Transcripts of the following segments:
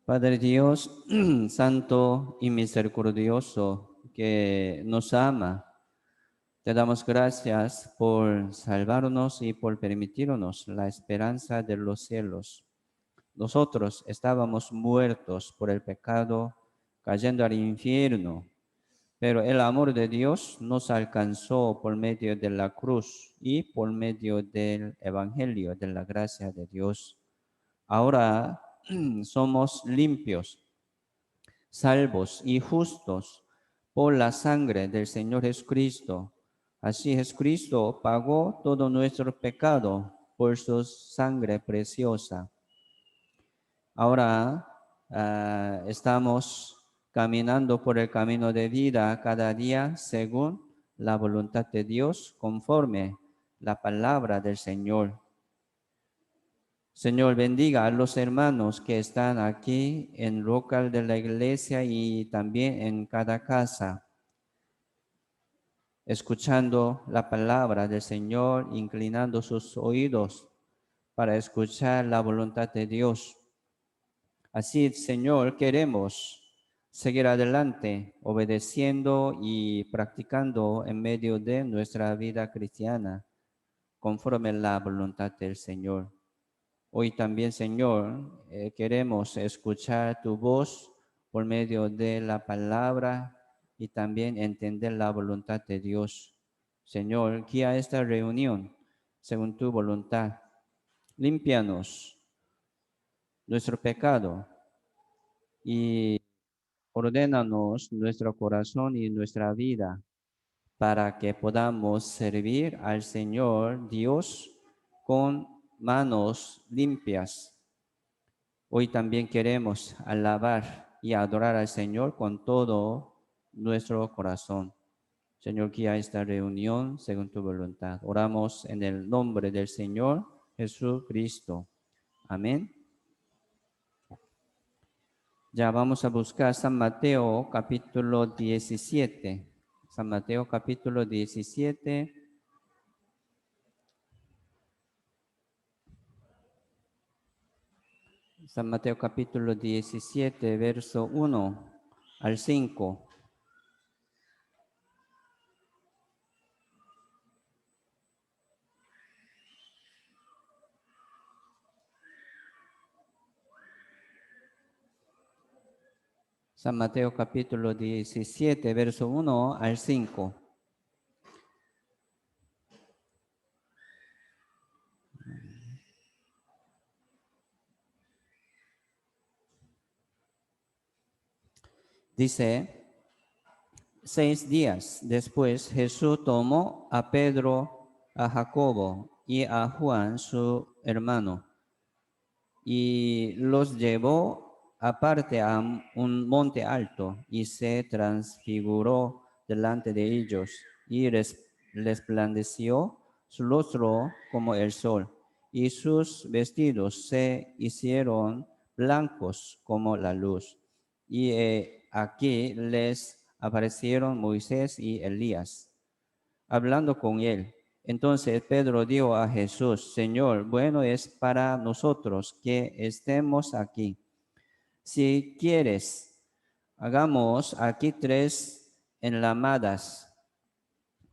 Padre Dios, santo y misericordioso, que nos ama, te damos gracias por salvarnos y por permitirnos la esperanza de los cielos. Nosotros estábamos muertos por el pecado, cayendo al infierno, pero el amor de Dios nos alcanzó por medio de la cruz y por medio del Evangelio de la gracia de Dios. Ahora somos limpios, salvos y justos por la sangre del Señor Jesucristo. Así Jesucristo pagó todo nuestro pecado por su sangre preciosa. Ahora estamos caminando por el camino de vida cada día según la voluntad de Dios, conforme la palabra del Señor. Señor, bendiga a los hermanos que están aquí en local de la iglesia y también en cada casa, escuchando la palabra del Señor, inclinando sus oídos para escuchar la voluntad de Dios. Así, Señor, queremos seguir adelante, obedeciendo y practicando en medio de nuestra vida cristiana, conforme la voluntad del Señor. Hoy también, Señor, queremos escuchar tu voz por medio de la palabra y también entender la voluntad de Dios. Señor, guía esta reunión según tu voluntad. Límpianos nuestro pecado y ordénanos nuestro corazón y nuestra vida para que podamos servir al Señor Dios con manos limpias. Hoy también queremos alabar y adorar al Señor con todo nuestro corazón. Señor, guía esta reunión según tu voluntad. Oramos en el nombre del Señor Jesucristo. Amén. Ya vamos a buscar San Mateo capítulo 17. San Mateo capítulo 17. San Mateo capítulo 17, verso 1 al 5. San Mateo capítulo 17, verso 1 al 5. Dice, 6 días después Jesús tomó a Pedro, a Jacobo y a Juan, su hermano, y los llevó aparte a un monte alto y se transfiguró delante de ellos y resplandeció su rostro como el sol y sus vestidos se hicieron blancos como la luz. Y aquí les aparecieron Moisés y Elías hablando con él. Entonces Pedro dijo a Jesús, Señor, bueno es para nosotros que estemos aquí. Si quieres, hagamos aquí 3 enramadas,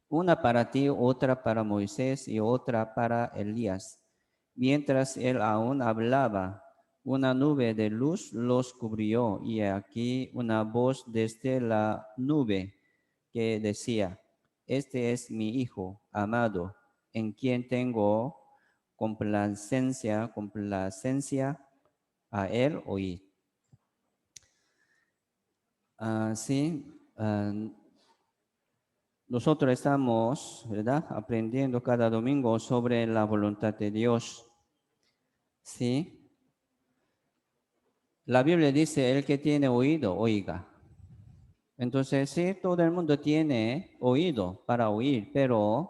una para ti, otra para Moisés y otra para Elías. Mientras él aún hablaba, una nube de luz los cubrió y aquí una voz desde la nube que decía, este es mi Hijo amado, en quien tengo complacencia, a él oíd. Sí, nosotros estamos, ¿verdad?, aprendiendo cada domingo sobre la voluntad de Dios. Sí. La Biblia dice, el que tiene oído, oiga. Entonces, sí, todo el mundo tiene oído para oír, pero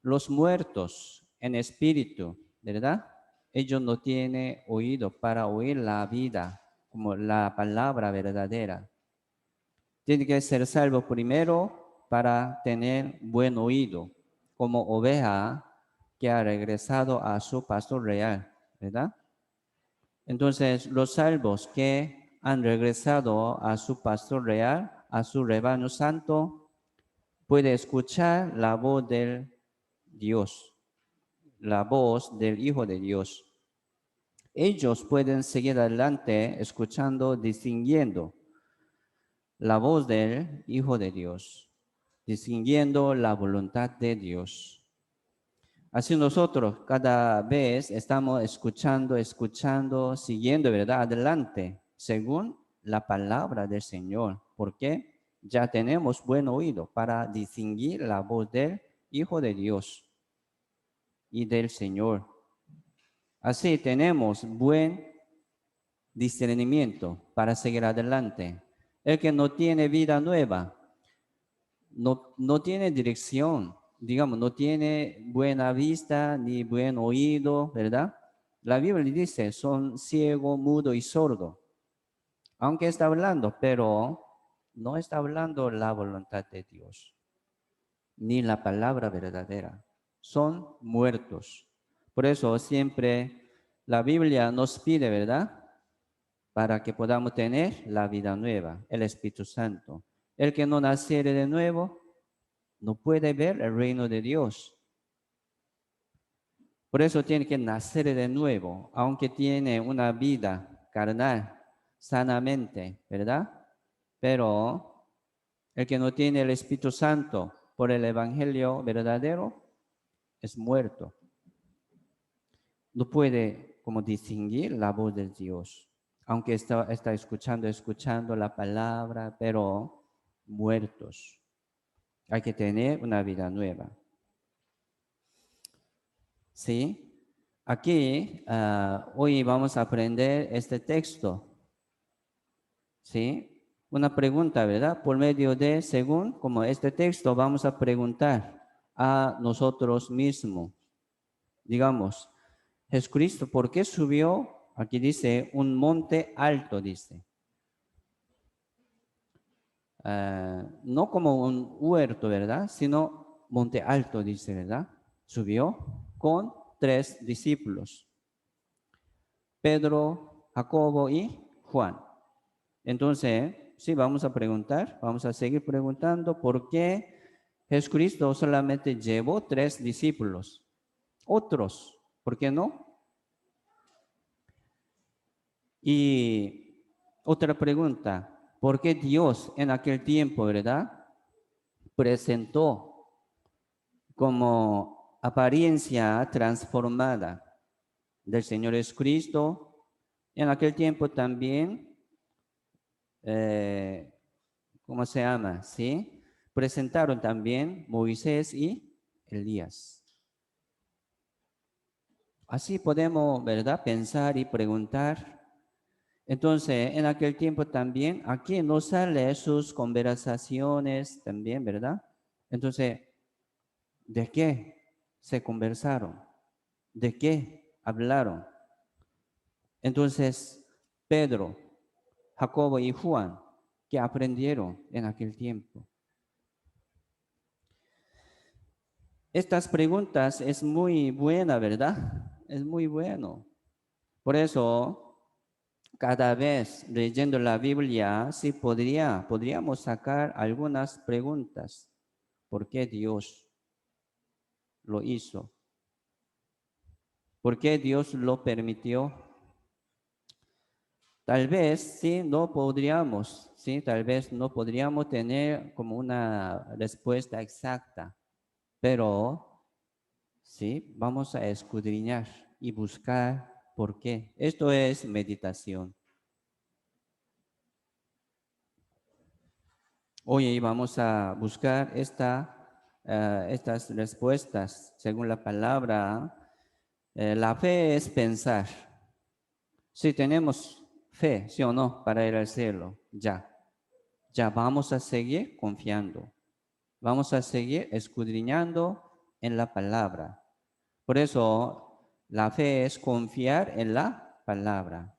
los muertos en espíritu, ¿verdad? Ellos no tienen oído para oír la vida, como la palabra verdadera. Tiene que ser salvo primero para tener buen oído, como oveja que ha regresado a su pastor real, ¿verdad? Entonces, los salvos que han regresado a su pastor real, a su rebaño santo, pueden escuchar la voz del Dios, la voz del Hijo de Dios. Ellos pueden seguir adelante escuchando, distinguiendo la voz del Hijo de Dios, distinguiendo la voluntad de Dios. Así nosotros cada vez estamos escuchando, siguiendo, ¿verdad? Adelante, según la palabra del Señor, porque ya tenemos buen oído para distinguir la voz del Hijo de Dios y del Señor. Así tenemos buen discernimiento para seguir adelante. El que no tiene vida nueva, no tiene dirección, digamos, no tiene buena vista ni buen oído, ¿verdad? La Biblia dice, son ciego, mudo y sordo. Aunque está hablando, pero no está hablando la voluntad de Dios, ni la palabra verdadera. Son muertos. Por eso siempre la Biblia nos pide, ¿verdad? Para que podamos tener la vida nueva, el Espíritu Santo. El que no naciere de nuevo no puede ver el reino de Dios. Por eso tiene que nacer de nuevo, aunque tiene una vida carnal, sanamente, ¿verdad? Pero el que no tiene el Espíritu Santo por el Evangelio verdadero es muerto. No puede como distinguir la voz de Dios, aunque está escuchando la palabra, pero muertos. Hay que tener una vida nueva. ¿Sí? Aquí, hoy vamos a aprender este texto. ¿Sí? Una pregunta, ¿verdad? Por medio de, según como este texto, vamos a preguntar a nosotros mismos. Digamos, Jesucristo, ¿por qué subió? Aquí dice, un monte alto, dice. No como un huerto, ¿verdad? Sino monte alto, dice, ¿verdad? Subió con 3 discípulos, Pedro, Jacobo y Juan. Entonces, sí, vamos a preguntar, vamos a seguir preguntando por qué Jesucristo solamente llevó 3 discípulos. Otros, ¿por qué no? Y otra pregunta, ¿por qué Dios en aquel tiempo, verdad, presentó como apariencia transformada del Señor Jesucristo? En aquel tiempo también, ¿cómo se llama? ¿Sí? Presentaron también Moisés y Elías. Así podemos, ¿verdad?, pensar y preguntar. Entonces, en aquel tiempo también, aquí no salen sus conversaciones también, ¿verdad? Entonces, ¿de qué se conversaron? ¿De qué hablaron? Entonces, Pedro, Jacobo y Juan, ¿qué aprendieron en aquel tiempo? Estas preguntas es muy buena, ¿verdad? Es muy bueno. Por eso, cada vez leyendo la Biblia, sí podríamos sacar algunas preguntas. ¿Por qué Dios lo hizo? ¿Por qué Dios lo permitió? Tal vez tal vez no podríamos tener como una respuesta exacta, pero sí, vamos a escudriñar y buscar por qué. Esto es meditación. Hoy vamos a buscar estas respuestas según la palabra. La fe es pensar. Si tenemos fe, sí o no, para ir al cielo, ya vamos a seguir confiando. Vamos a seguir escudriñando en la palabra. Por eso, la fe es confiar en la palabra,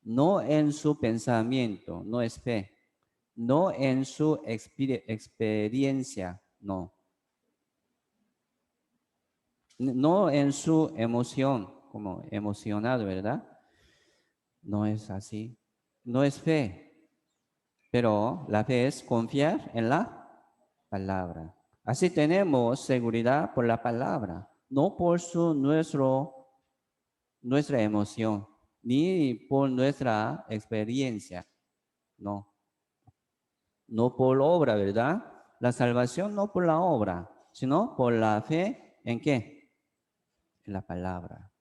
no en su pensamiento, no es fe, no en su experiencia, no. No en su emoción, como emocionado, ¿verdad? No es así. No es fe, pero la fe es confiar en la palabra. Así tenemos seguridad por la palabra, no por nuestra emoción, ni por nuestra experiencia, no. No por obra, ¿verdad? La salvación no por la obra, sino por la fe en qué? En la palabra.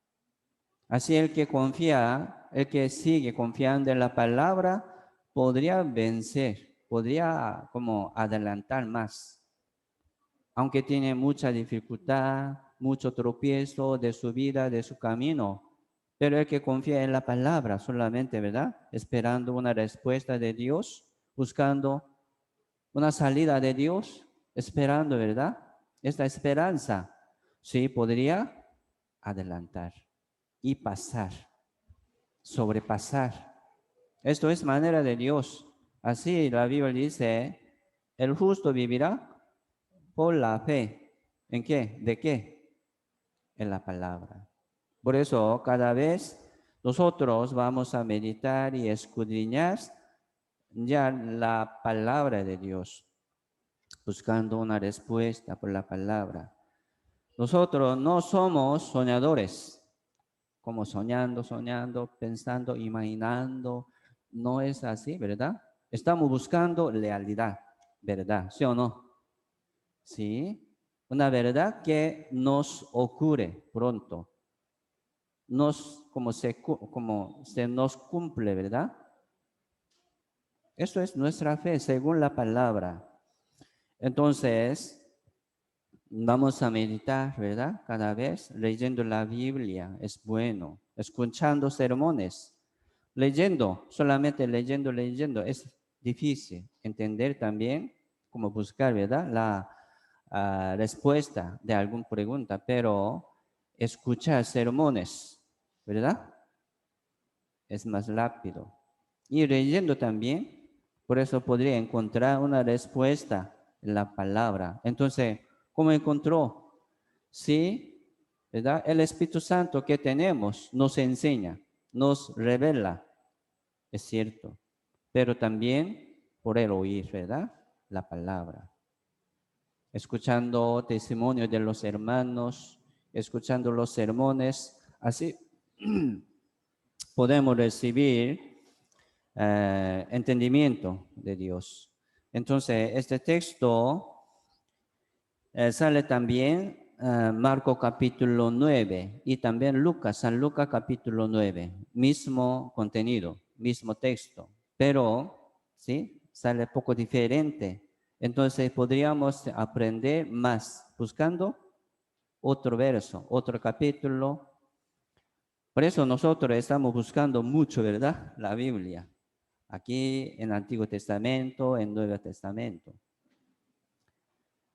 Así el que confía, el que sigue confiando en la palabra, podría vencer, podría como adelantar más. Aunque tiene mucha dificultad, mucho tropiezo de su vida, de su camino, pero el que confía en la palabra solamente, ¿verdad? Esperando una respuesta de Dios, buscando una salida de Dios, esperando, ¿verdad? Esta esperanza, sí, podría adelantar y pasar, sobrepasar. Esto es manera de Dios. Así la Biblia dice, el justo vivirá por la fe. ¿En qué? ¿De qué? En la palabra. Por eso, cada vez nosotros vamos a meditar y escudriñar ya la palabra de Dios, buscando una respuesta por la palabra. Nosotros no somos soñadores, como soñando, pensando, imaginando. No es así, ¿verdad? Estamos buscando lealtad, ¿verdad? ¿Sí o no? Sí. Una verdad que nos ocurre pronto. Como se nos cumple, ¿verdad? Eso es nuestra fe según la palabra. Entonces, vamos a meditar, ¿verdad? Cada vez leyendo la Biblia es bueno. Escuchando sermones. Leyendo, solamente leyendo, es difícil entender también, como buscar, ¿verdad? La respuesta de alguna pregunta, pero escuchar sermones, ¿verdad? Es más rápido. Y leyendo también, por eso podría encontrar una respuesta en la palabra. Entonces, ¿cómo encontró? Sí, ¿verdad? El Espíritu Santo que tenemos nos enseña, nos revela, es cierto, pero también por el oír, ¿verdad? La palabra. Escuchando testimonios de los hermanos, escuchando los sermones, así podemos recibir entendimiento de Dios. Entonces, este texto sale también Marco capítulo 9 y también San Lucas capítulo 9, mismo contenido, mismo texto, pero ¿sí? Sale poco diferente. Entonces podríamos aprender más buscando otro verso, otro capítulo. Por eso nosotros estamos buscando mucho, ¿verdad? La Biblia. Aquí en Antiguo Testamento, en Nuevo Testamento.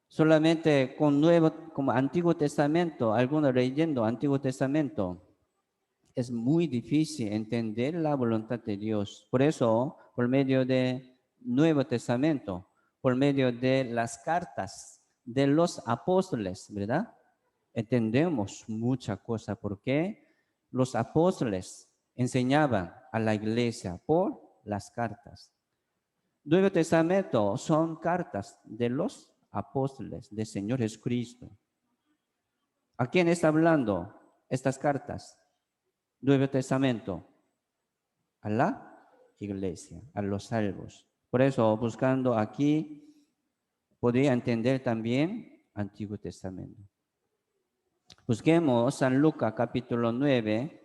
Solamente como Antiguo Testamento, algunos leyendo Antiguo Testamento, es muy difícil entender la voluntad de Dios. Por eso, por medio de Nuevo Testamento, por medio de las cartas de los apóstoles, ¿verdad? Entendemos mucha cosa porque los apóstoles enseñaban a la iglesia por las cartas. Nuevo Testamento son cartas de los apóstoles del Señor Jesucristo. ¿A quién está hablando estas cartas? Nuevo Testamento. A la iglesia, a los salvos. Por eso, buscando aquí, podría entender también Antiguo Testamento. Busquemos San Lucas capítulo 9.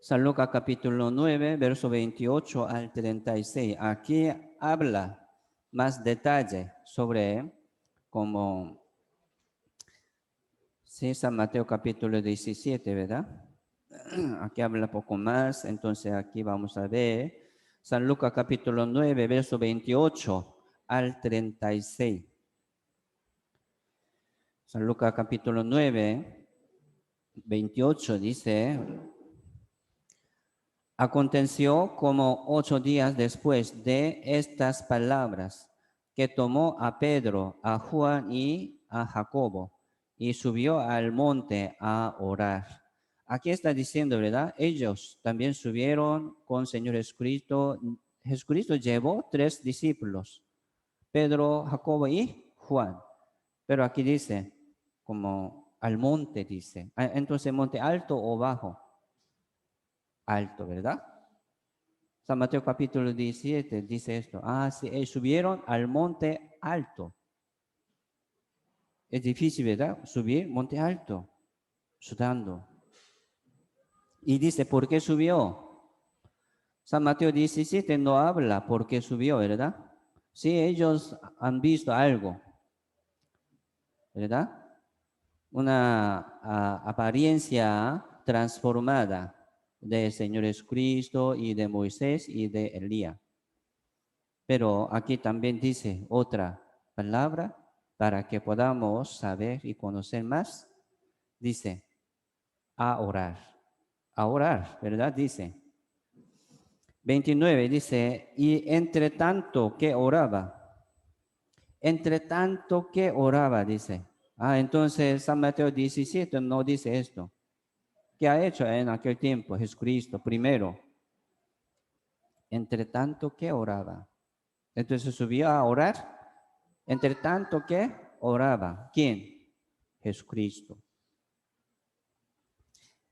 San Lucas capítulo 9, verso 28 al 36. Aquí habla más detalle sobre cómo, sí, San Mateo capítulo 17, ¿verdad? Aquí habla poco más, entonces aquí vamos a ver San Lucas capítulo 9, verso 28 al 36. San Lucas capítulo 9, 28 dice: aconteció como 8 días después de estas palabras, que tomó a Pedro, a Juan y a Jacobo, y subió al monte a orar. Aquí está diciendo, ¿verdad? Ellos también subieron con Señor Jesucristo. Jesucristo llevó 3 discípulos, Pedro, Jacobo y Juan. Pero aquí dice, como al monte dice. Entonces, ¿monte alto o bajo? Alto, ¿verdad? San Mateo capítulo 17 dice esto. Sí, ellos subieron al monte alto. Es difícil, ¿verdad? Subir monte alto, sudando. Y dice, ¿por qué subió? San Mateo 17 no habla por qué subió, ¿verdad? Sí, ellos han visto algo, ¿verdad? Una apariencia transformada del Señor Jesucristo y de Moisés y de Elías. Pero aquí también dice otra palabra para que podamos saber y conocer más. Dice, a orar, ¿verdad? Dice. 29 dice, y entre tanto que oraba, dice. Entonces San Mateo 17 no dice esto. ¿Qué ha hecho en aquel tiempo Jesucristo? Primero, entre tanto que oraba. Entonces subió a orar, entre tanto que oraba. ¿Quién? Jesucristo.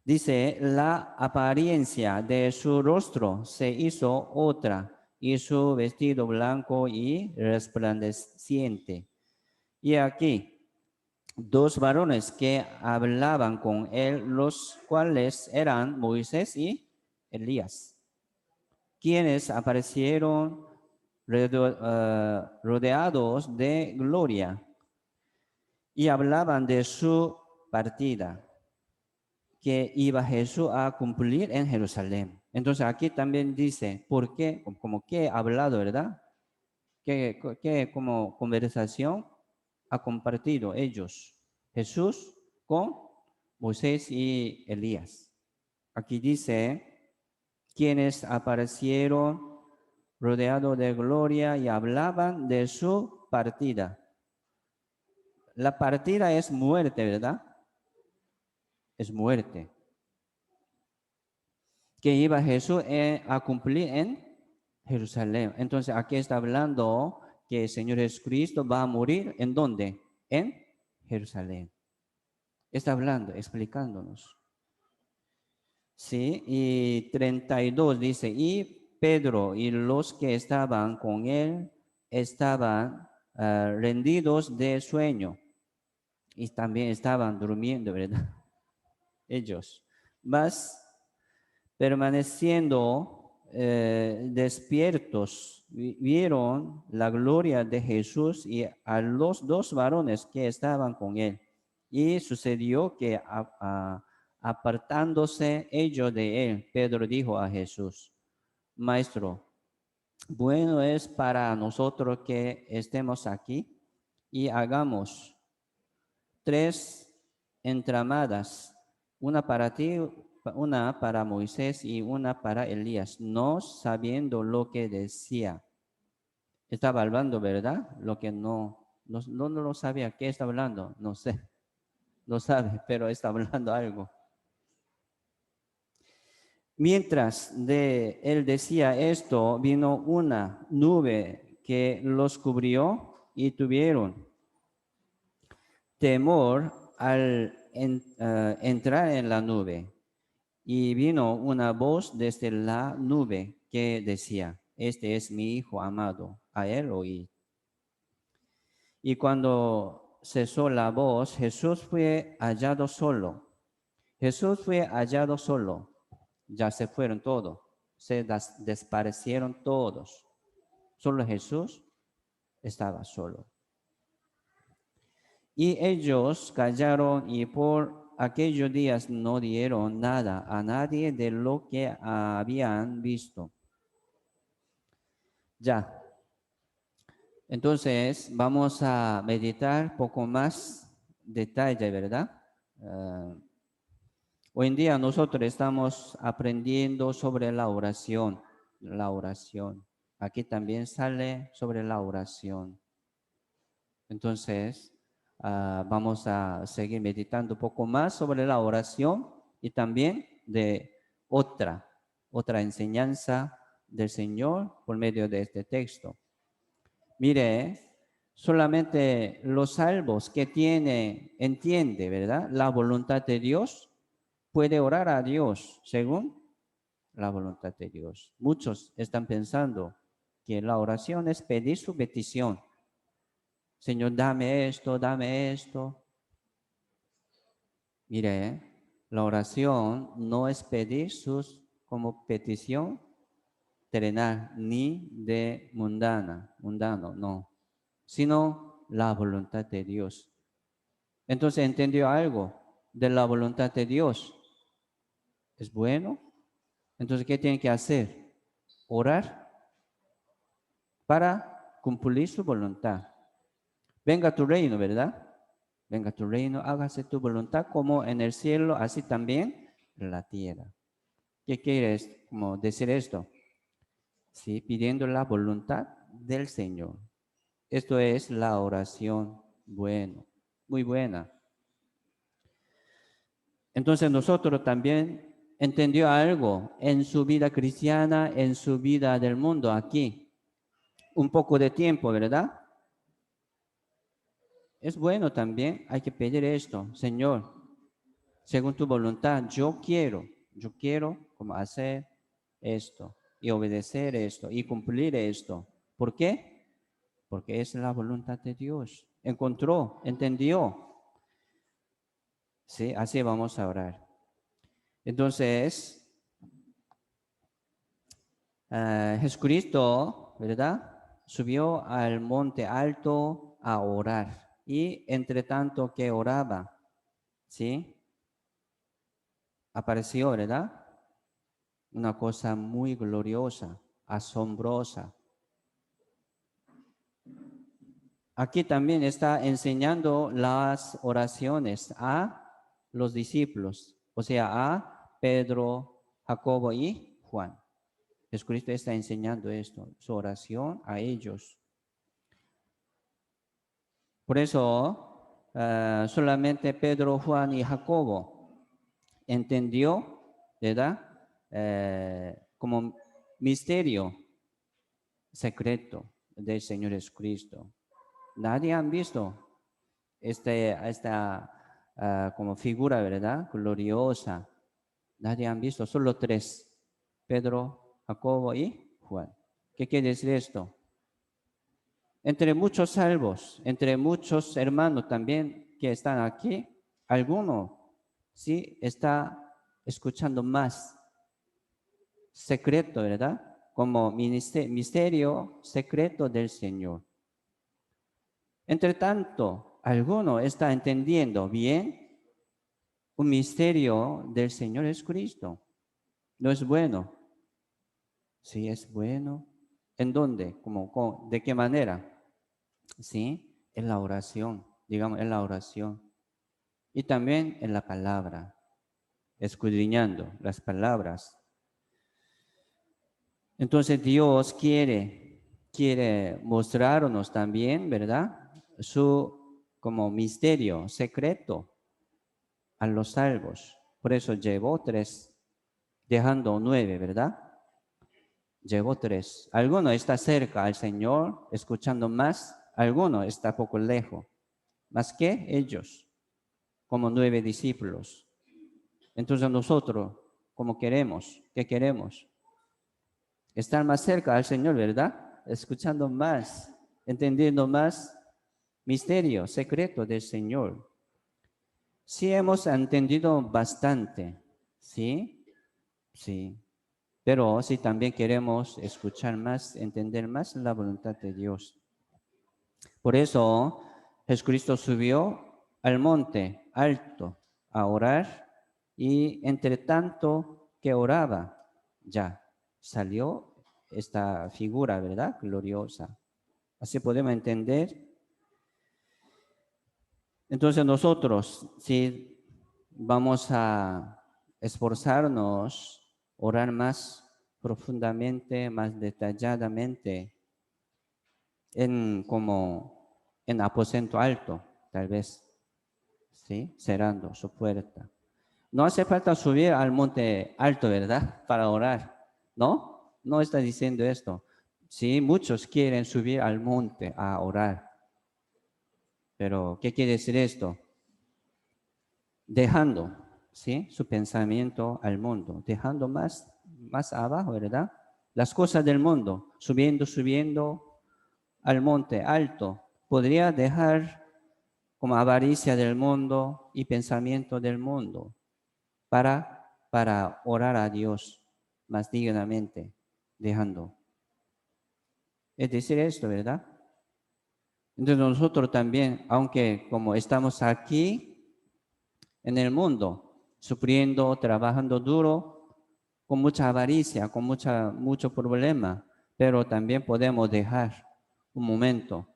Dice, la apariencia de su rostro se hizo otra y su vestido blanco y resplandeciente. Y aquí, 2 varones que hablaban con él, los cuales eran Moisés y Elías, quienes aparecieron rodeados de gloria y hablaban de su partida que iba Jesús a cumplir en Jerusalén. Entonces aquí también dice, ¿por qué? Como que ha hablado, ¿verdad? Que como conversación ha compartido ellos, Jesús con Moisés y Elías. Aquí dice, quienes aparecieron rodeados de gloria y hablaban de su partida. La partida es muerte, ¿verdad? Es muerte. Que iba Jesús a cumplir en Jerusalén. Entonces aquí está hablando que el Señor Jesucristo va a morir ¿en dónde? En Jerusalén. Está hablando, explicándonos. Sí, y 32 dice, y Pedro y los que estaban con él estaban rendidos de sueño y también estaban durmiendo, ¿verdad? Ellos. Mas permaneciendo despiertos, vieron la gloria de Jesús y a los 2 varones que estaban con él. Y sucedió que apartándose ellos de él, Pedro dijo a Jesús, Maestro, bueno es para nosotros que estemos aquí y hagamos 3 entramadas, una para ti, una para Moisés y una para Elías, no sabiendo lo que decía. Estaba hablando, ¿verdad? Lo que no lo sabía. ¿Qué está hablando? No sé. No sabe, pero está hablando algo. Mientras él decía esto, vino una nube que los cubrió y tuvieron temor al entrar en la nube. Y vino una voz desde la nube que decía, este es mi Hijo amado, a él oíd. Y cuando cesó la voz, Jesús fue hallado solo. Jesús fue hallado solo. Ya se fueron todos. Se desaparecieron todos. Solo Jesús estaba solo. Y ellos callaron y por aquellos días no dieron nada a nadie de lo que habían visto. Ya. Entonces, vamos a meditar poco más detalle, ¿verdad? Hoy en día nosotros estamos aprendiendo sobre la oración. La oración. Aquí también sale sobre la oración. Entonces, vamos a seguir meditando un poco más sobre la oración y también de otra enseñanza del Señor por medio de este texto. Mire, solamente los salvos que entiende, ¿verdad? La voluntad de Dios, puede orar a Dios según la voluntad de Dios. Muchos están pensando que la oración es pedir su petición. Señor, dame esto, dame esto. Mire, la oración no es pedir sus como petición terrenal ni de mundano, no, sino la voluntad de Dios. Entonces entendió algo de la voluntad de Dios. ¿Es bueno? Entonces, ¿qué tiene que hacer? Orar para cumplir su voluntad. Venga tu reino, ¿verdad? Venga tu reino, hágase tu voluntad como en el cielo, así también en la tierra. ¿Qué quieres como decir esto? Sí, pidiendo la voluntad del Señor. Esto es la oración buena, muy buena. Entonces nosotros también entendió algo en su vida cristiana, en su vida del mundo aquí. Un poco de tiempo, ¿verdad? Es bueno también, hay que pedir esto, Señor, según tu voluntad, yo quiero como hacer esto y obedecer esto y cumplir esto. ¿Por qué? Porque es la voluntad de Dios. Entendió. Sí, así vamos a orar. Entonces, Jesucristo, ¿verdad? Subió al monte alto a orar y entre tanto que oraba, ¿sí? Apareció, ¿verdad? Una cosa muy gloriosa, asombrosa. Aquí también está enseñando las oraciones a los discípulos, o sea, a Pedro, Jacobo y Juan. Jesucristo está enseñando esto, su oración a ellos. Por eso, solamente Pedro, Juan y Jacobo entendió, ¿verdad? Como misterio secreto del Señor Jesucristo. Nadie ha visto esta como figura, ¿verdad? Gloriosa. Nadie ha visto, solo tres, Pedro, Jacobo y Juan. ¿Qué quiere decir esto? Entre muchos salvos, entre muchos hermanos también que están aquí, alguno sí está escuchando más secreto, ¿verdad? Como misterio secreto del Señor. Entre tanto, alguno está entendiendo bien un misterio del Señor Jesucristo. ¿No es bueno? Sí, es bueno. ¿En dónde? ¿De qué manera? Sí, en la oración, digamos, en la oración. Y también en la palabra, escudriñando las palabras. Entonces Dios quiere mostrarnos también, ¿verdad? Su como misterio secreto a los salvos. Por eso llevó 3, dejando 9, ¿verdad? Llevó 3. Alguno está cerca al Señor, escuchando más. Alguno está poco lejos. Más que ellos, como 9 discípulos. Entonces nosotros, como queremos, ¿qué queremos? Estar más cerca al Señor, ¿verdad? Escuchando más, entendiendo más misterio, secreto del Señor. Sí hemos entendido bastante, ¿sí? Sí. Pero sí también queremos escuchar más, entender más la voluntad de Dios. Por eso Jesucristo subió al monte alto a orar y entre tanto que oraba, ya salió esta figura, ¿verdad? Gloriosa. Así podemos entender. Entonces nosotros, si vamos a esforzarnos, orar más profundamente, más detalladamente, como en aposento alto, tal vez, ¿sí? Cerrando su puerta. No hace falta subir al monte alto, ¿verdad? Para orar, ¿no? No está diciendo esto. Sí, muchos quieren subir al monte a orar. Pero, ¿qué quiere decir esto? Dejando, ¿sí? Su pensamiento al mundo, dejando más abajo, ¿verdad? Las cosas del mundo, subiendo al monte alto. Podría dejar como avaricia del mundo y pensamiento del mundo para orar a Dios más dignamente, dejando. Es decir esto, ¿verdad? Entonces nosotros también, aunque como estamos aquí en el mundo, sufriendo, trabajando duro, con mucha avaricia, con mucho problema, pero también podemos dejar un momento,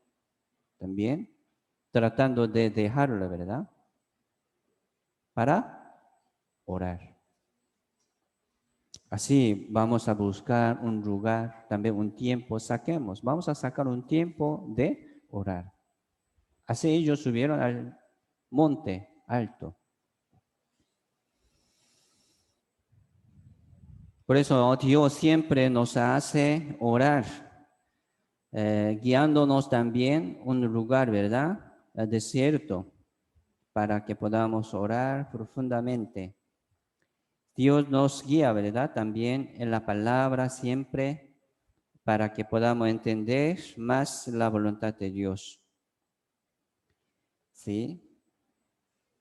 también tratando de dejarlo, ¿verdad? Para orar. Así vamos a buscar un lugar, también un tiempo, vamos a sacar un tiempo de orar. Así ellos subieron al monte alto. Por eso Dios siempre nos hace orar, guiándonos también un lugar, ¿verdad? El desierto, para que podamos orar profundamente. Dios nos guía, ¿verdad? También en la palabra siempre para que podamos entender más la voluntad de Dios. ¿Sí?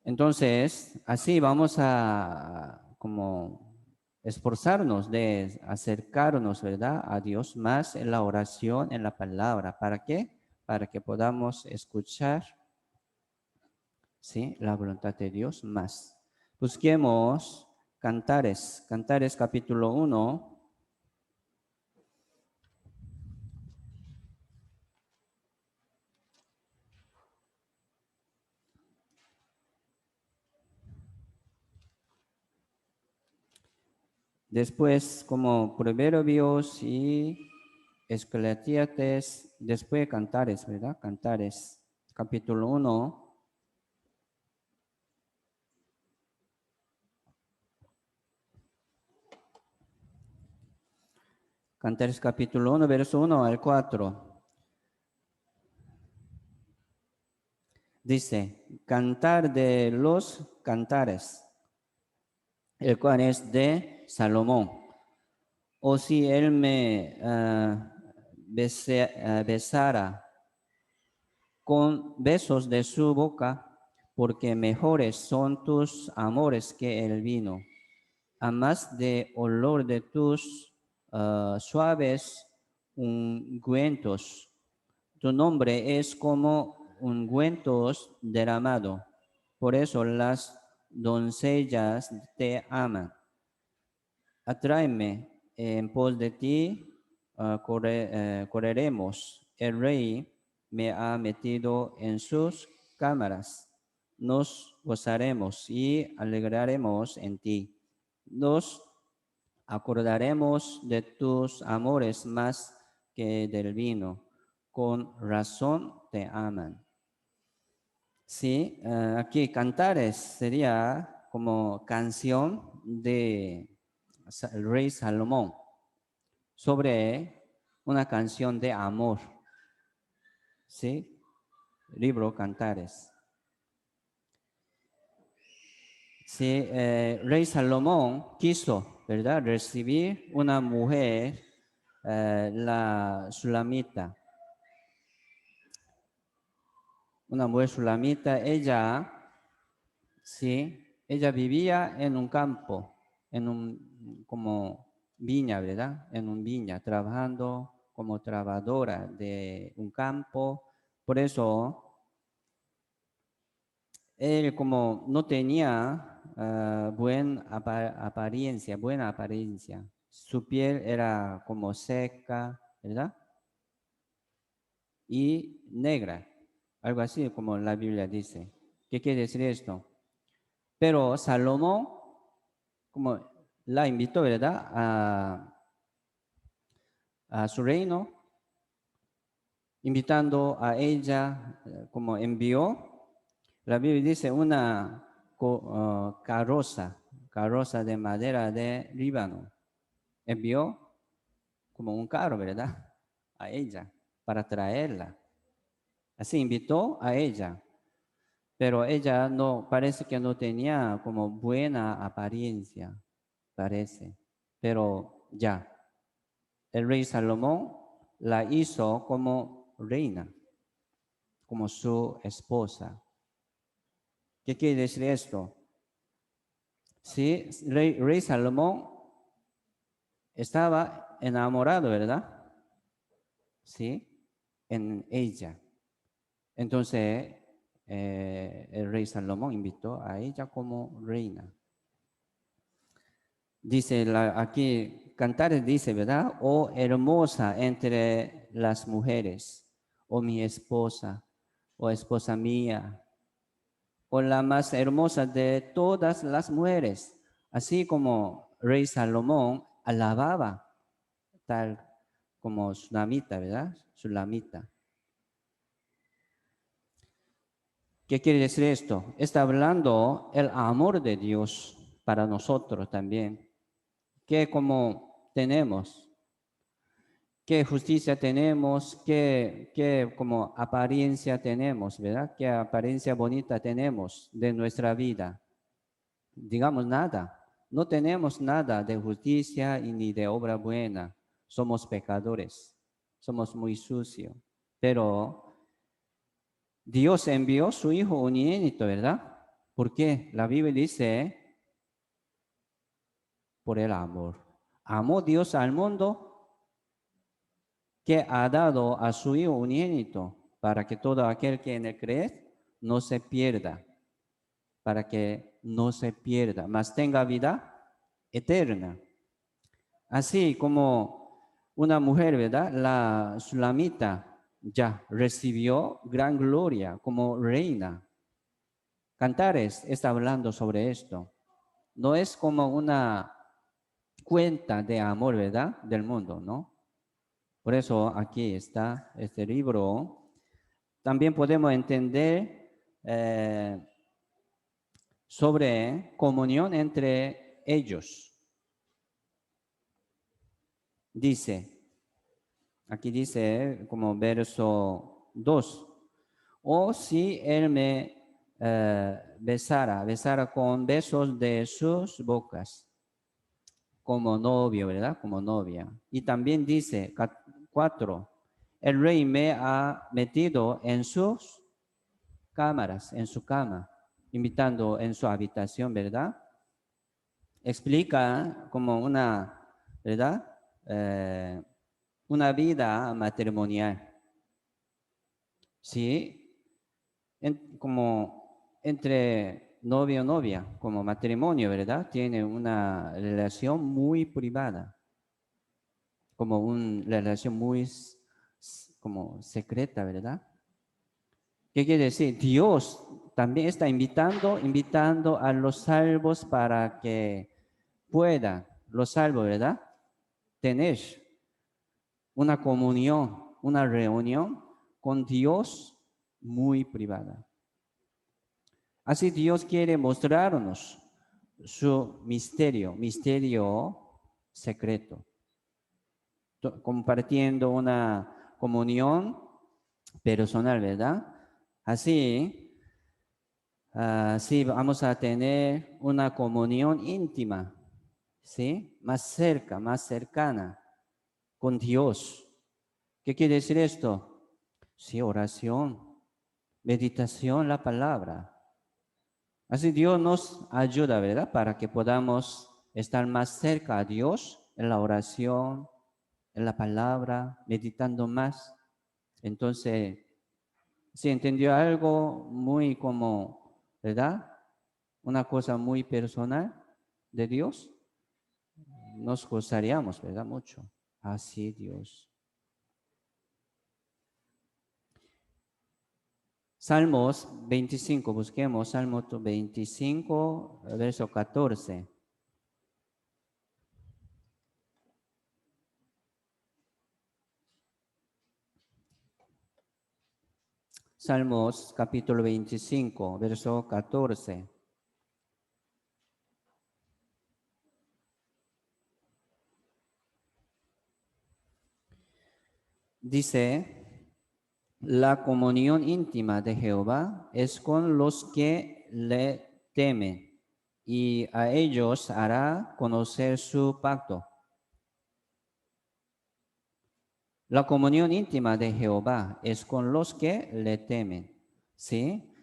Entonces, así vamos a como esforzarnos de acercarnos, ¿verdad? A Dios más en la oración, en la palabra. ¿Para qué? Para que podamos escuchar, ¿sí? La voluntad de Dios más. Busquemos Cantares capítulo 1. Después, como Proverbios y Eclesiastés, después Cantares, ¿verdad? Cantares, capítulo 1. Cantares, capítulo 1, verso 1 al 4. Dice, cantar de los cantares, el cual es de Salomón. O si él me besara con besos de su boca, porque mejores son tus amores que el vino, a más de olor de tus suaves ungüentos. Tu nombre es como ungüentos derramado. Por eso las doncellas te aman. Atráeme en pos de ti, correremos. El rey me ha metido en sus cámaras. Nos gozaremos y alegraremos en ti. Nos acordaremos de tus amores más que del vino. Con razón te aman. Sí, aquí cantares sería como canción de el rey Salomón sobre una canción de amor. ¿Sí? Libro Cantares. Sí, rey Salomón quiso, ¿verdad?, recibir una mujer, la sulamita. Una mujer sulamita, ella vivía en un campo, en un, como viña, ¿verdad? En un viña, trabajando como trabajadora de un campo. Por eso, él como no tenía buena apariencia. Su piel era como seca, ¿verdad? Y negra, algo así como la Biblia dice. ¿Qué quiere decir esto? Pero Salomón, como la invitó, ¿verdad?, a su reino, invitando a ella, como envió. La Biblia dice una carroza de madera de Líbano. Envió como un carro, ¿verdad? A ella, para traerla. Así invitó a ella, pero ella no, parece que no tenía como buena apariencia, parece. Pero ya, el rey Salomón la hizo como reina, como su esposa. ¿Qué quiere decir esto? Sí, rey Salomón estaba enamorado, ¿verdad? Sí, en ella. Entonces, el rey Salomón invitó a ella como reina. Dice aquí, Cantares dice, ¿verdad? Oh hermosa entre las mujeres, oh mi esposa, oh esposa mía, o la más hermosa de todas las mujeres. Así como rey Salomón alababa tal como Sulamita, ¿verdad? Sulamita. ¿Qué quiere decir esto? Está hablando el amor de Dios para nosotros también. ¿Qué como tenemos? ¿Qué justicia tenemos? ¿Qué como apariencia tenemos, verdad? ¿Qué apariencia bonita tenemos de nuestra vida? Digamos nada. No tenemos nada de justicia y ni de obra buena. Somos pecadores. Somos muy sucios. Pero Dios envió su Hijo unigénito, ¿verdad? ¿Por qué? La Biblia dice, por el amor. Amó Dios al mundo que ha dado a su Hijo unigénito para que todo aquel que en él cree no se pierda, para que no se pierda, mas tenga vida eterna. Así como una mujer, ¿verdad? La Sulamita ya recibió gran gloria como reina. Cantares está hablando sobre esto. No es como una cuenta de amor, ¿verdad? Del mundo, ¿no? Por eso aquí está este libro. También podemos entender sobre comunión entre ellos. Dice, aquí dice como verso 2, o si él me besara con besos de sus bocas, como novio, ¿verdad? Como novia. Y también dice 4, el rey me ha metido en sus cámaras, en su cama, invitando en su habitación, ¿verdad? Explica como una, ¿verdad? Una vida matrimonial. Sí, como entre novio o novia, como matrimonio, ¿verdad? Tiene una relación muy privada, como una relación muy como secreta, ¿verdad? ¿Qué quiere decir? Dios también está invitando a los salvos para que puedan, los salvos, ¿verdad? Tener una comunión, una reunión con Dios muy privada. Así Dios quiere mostrarnos su misterio secreto, compartiendo una comunión personal, ¿verdad? Así vamos a tener una comunión íntima, ¿sí? Más cerca, más cercana con Dios. ¿Qué quiere decir esto? Sí, oración, meditación, la palabra. Así Dios nos ayuda, ¿verdad? Para que podamos estar más cerca a Dios en la oración, en la palabra, meditando más. Entonces, si entendió algo muy como, ¿verdad? Una cosa muy personal de Dios, nos gozaríamos, ¿verdad? Mucho. Así Dios. Salmos 25, busquemos Salmo 25, verso 14. Salmos capítulo 25, verso 14. Dice, la comunión íntima de Jehová es con los que le temen, y a ellos hará conocer su pacto. La comunión íntima de Jehová es con los que le temen. ¿Sí?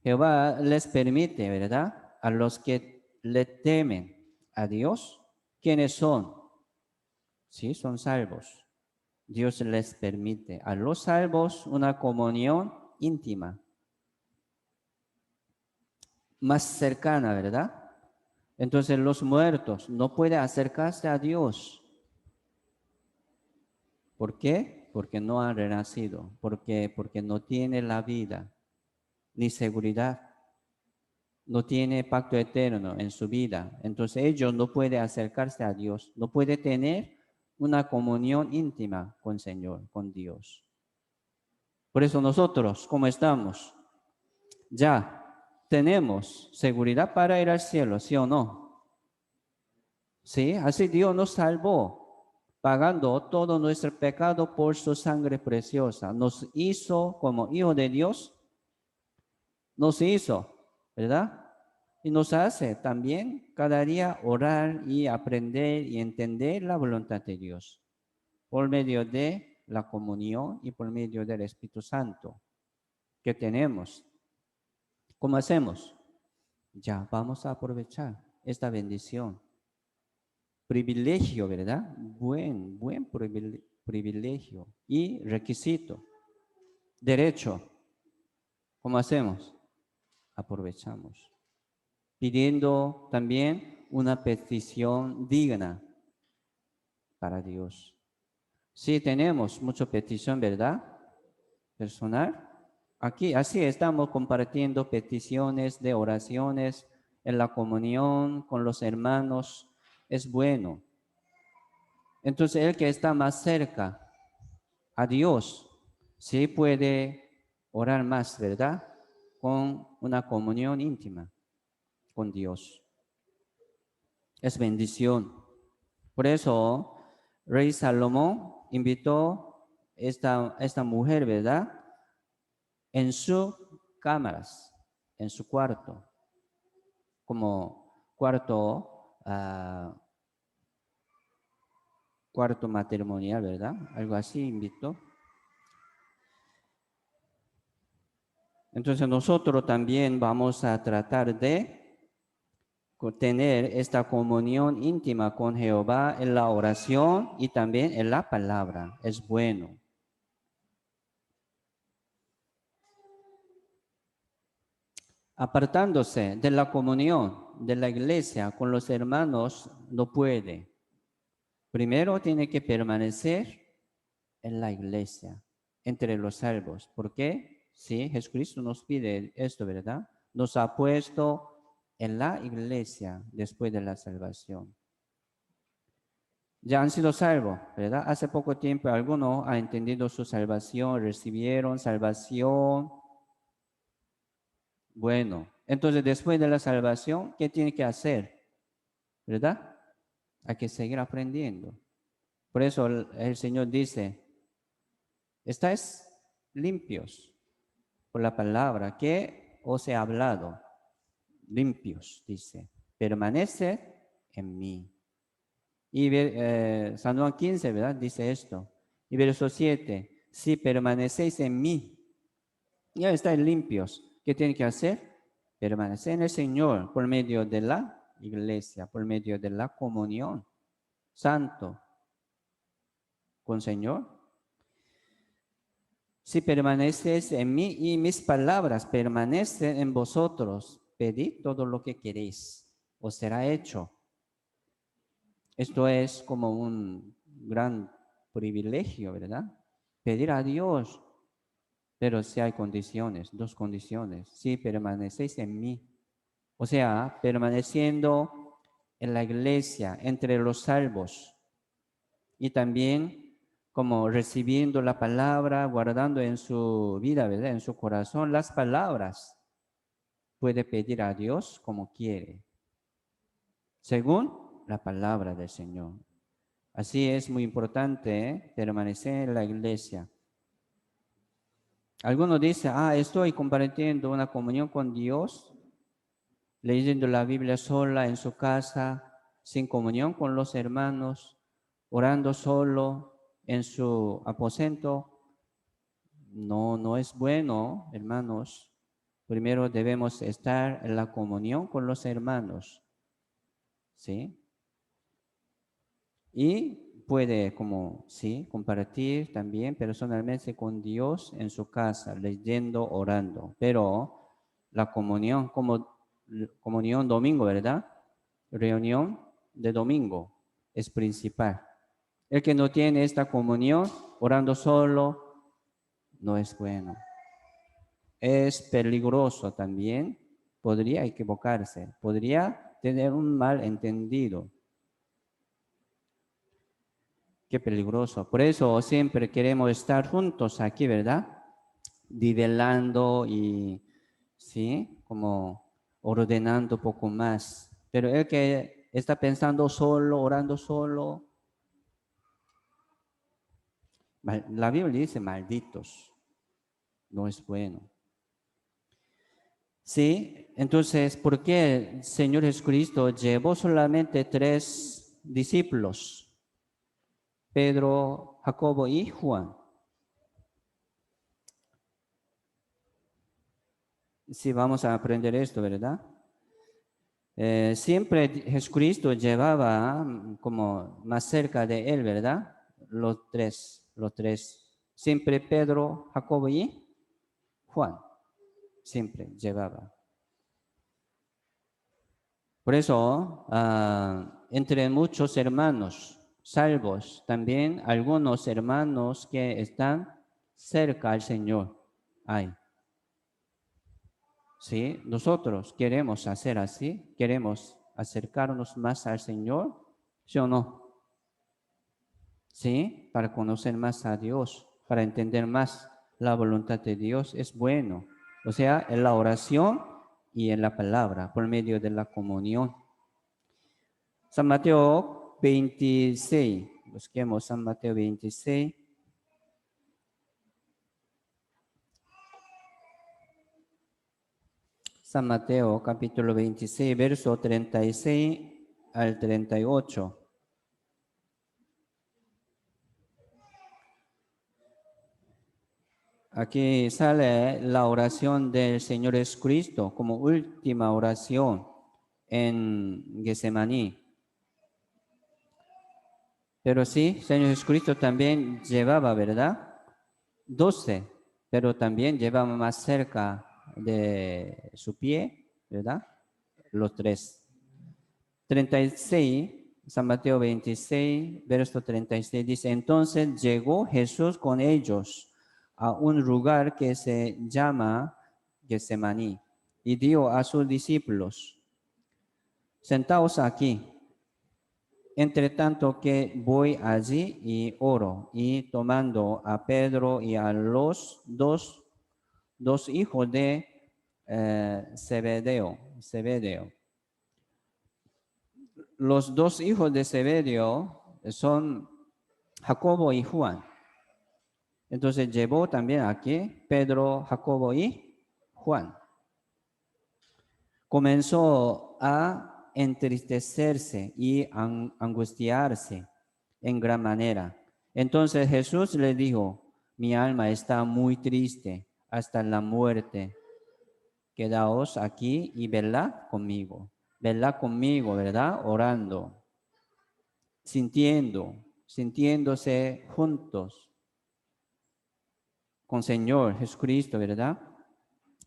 Jehová les permite, ¿verdad? A los que le temen a Dios, ¿quiénes son? Sí, son salvos. Dios les permite a los salvos una comunión íntima, más cercana, ¿verdad? Entonces los muertos no pueden acercarse a Dios. ¿Por qué? Porque no han renacido. ¿Por qué? Porque no tienen la vida ni seguridad. No tiene pacto eterno en su vida. Entonces ellos no pueden acercarse a Dios. No pueden tener una comunión íntima con el Señor, con Dios. Por eso nosotros, ¿cómo estamos? Ya tenemos seguridad para ir al cielo, ¿sí o no? Sí, así Dios nos salvó, pagando todo nuestro pecado por su sangre preciosa. Nos hizo como hijos de Dios, nos hizo, ¿verdad? Y nos hace también cada día orar y aprender y entender la voluntad de Dios por medio de la comunión y por medio del Espíritu Santo que tenemos. ¿Cómo hacemos? Ya vamos a aprovechar esta bendición. Privilegio, ¿verdad? Buen privilegio y requisito. Derecho. ¿Cómo hacemos? Aprovechamos. Pidiendo también una petición digna para Dios. Sí, tenemos mucha petición, ¿verdad? Personal. Aquí, así estamos compartiendo peticiones de oraciones en la comunión con los hermanos. Es bueno. Entonces, el que está más cerca a Dios, sí puede orar más, ¿verdad? Con una comunión íntima con Dios. Es bendición. Por eso, Rey Salomón invitó esta mujer, ¿verdad? En sus cámaras, en su cuarto, como cuarto matrimonial, ¿verdad? Algo así invitó. Entonces nosotros también vamos a tratar de tener esta comunión íntima con Jehová en la oración y también en la palabra. Es bueno. Apartándose de la comunión de la iglesia con los hermanos no puede. Primero tiene que permanecer en la iglesia, entre los salvos. ¿Por qué? Sí, Jesucristo nos pide esto, ¿verdad? Nos ha puesto en la iglesia después de la salvación. Ya han sido salvos, ¿verdad? Hace poco tiempo algunos han entendido su salvación, recibieron salvación. Bueno, entonces después de la salvación, ¿qué tiene que hacer? ¿Verdad? Hay que seguir aprendiendo. Por eso el Señor dice, estáis limpios por la palabra que os he hablado. Limpios, dice. Permanece en mí. Y San Juan 15, ¿verdad? Dice esto. Y verso 7, si permanecéis en mí, ya estáis limpios. ¿Qué tienen que hacer? Permanecer en el Señor por medio de la iglesia, por medio de la comunión santo con el Señor. Si permanecéis en mí y mis palabras permanecen en vosotros, pedid todo lo que queréis, os será hecho. Esto es como un gran privilegio, ¿verdad? Pedir a Dios, pero si hay condiciones, dos condiciones. Si permanecéis en mí, o sea, permaneciendo en la iglesia, entre los salvos, y también como recibiendo la palabra, guardando en su vida, ¿verdad? En su corazón las palabras. Puede pedir a Dios como quiere, según la palabra del Señor. Así es muy importante permanecer en la iglesia. Algunos dicen, estoy compartiendo una comunión con Dios, leyendo la Biblia sola en su casa, sin comunión con los hermanos, orando solo en su aposento. No, no es bueno, hermanos. Primero debemos estar en la comunión con los hermanos, ¿sí? Y puede, como, sí, compartir también personalmente con Dios en su casa, leyendo, orando. Pero la comunión, como comunión domingo, ¿verdad? Reunión de domingo es principal. El que no tiene esta comunión, orando solo, no es bueno. Es peligroso también, podría equivocarse, podría tener un mal entendido. Qué peligroso. Por eso siempre queremos estar juntos aquí, ¿verdad? Nivelando y, ¿sí? Como ordenando un poco más. Pero el que está pensando solo, orando solo, la Biblia dice malditos. No es bueno. Sí, entonces, ¿por qué el Señor Jesucristo llevó solamente 3 discípulos? Pedro, Jacobo y Juan. Sí, vamos a aprender esto, ¿verdad? Siempre Jesucristo llevaba como más cerca de él, ¿verdad? Los tres. Siempre Pedro, Jacobo y Juan. Siempre llevaba. Por eso, entre muchos hermanos salvos, también algunos hermanos que están cerca al Señor hay. ¿Sí? Nosotros queremos hacer así, queremos acercarnos más al Señor, ¿sí o no? ¿Sí? Para conocer más a Dios, para entender más la voluntad de Dios, es bueno. O sea, en la oración y en la palabra, por medio de la comunión. San Mateo 26, busquemos San Mateo 26. San Mateo capítulo 26, verso 36 al 38. Aquí sale la oración del Señor Jesucristo como última oración en Getsemaní. Pero sí, Señor Jesucristo también llevaba, ¿verdad? 12, pero también llevaba más cerca de su pie, ¿verdad? Los 3. 36, San Mateo 26, verso 36 dice, entonces llegó Jesús con ellos a un lugar que se llama Getsemaní y dijo a sus discípulos, sentaos aquí, entre tanto que voy allí y oro. Y tomando a Pedro y a los dos hijos de Zebedeo. Los 2 hijos de Zebedeo son Jacobo y Juan. Entonces llevó también aquí Pedro, Jacobo y Juan. Comenzó a entristecerse y angustiarse en gran manera. Entonces Jesús le dijo, mi alma está muy triste hasta la muerte. Quedaos aquí y velad conmigo. Velad conmigo, ¿verdad? Orando, sintiéndose juntos con Señor Jesucristo, ¿verdad?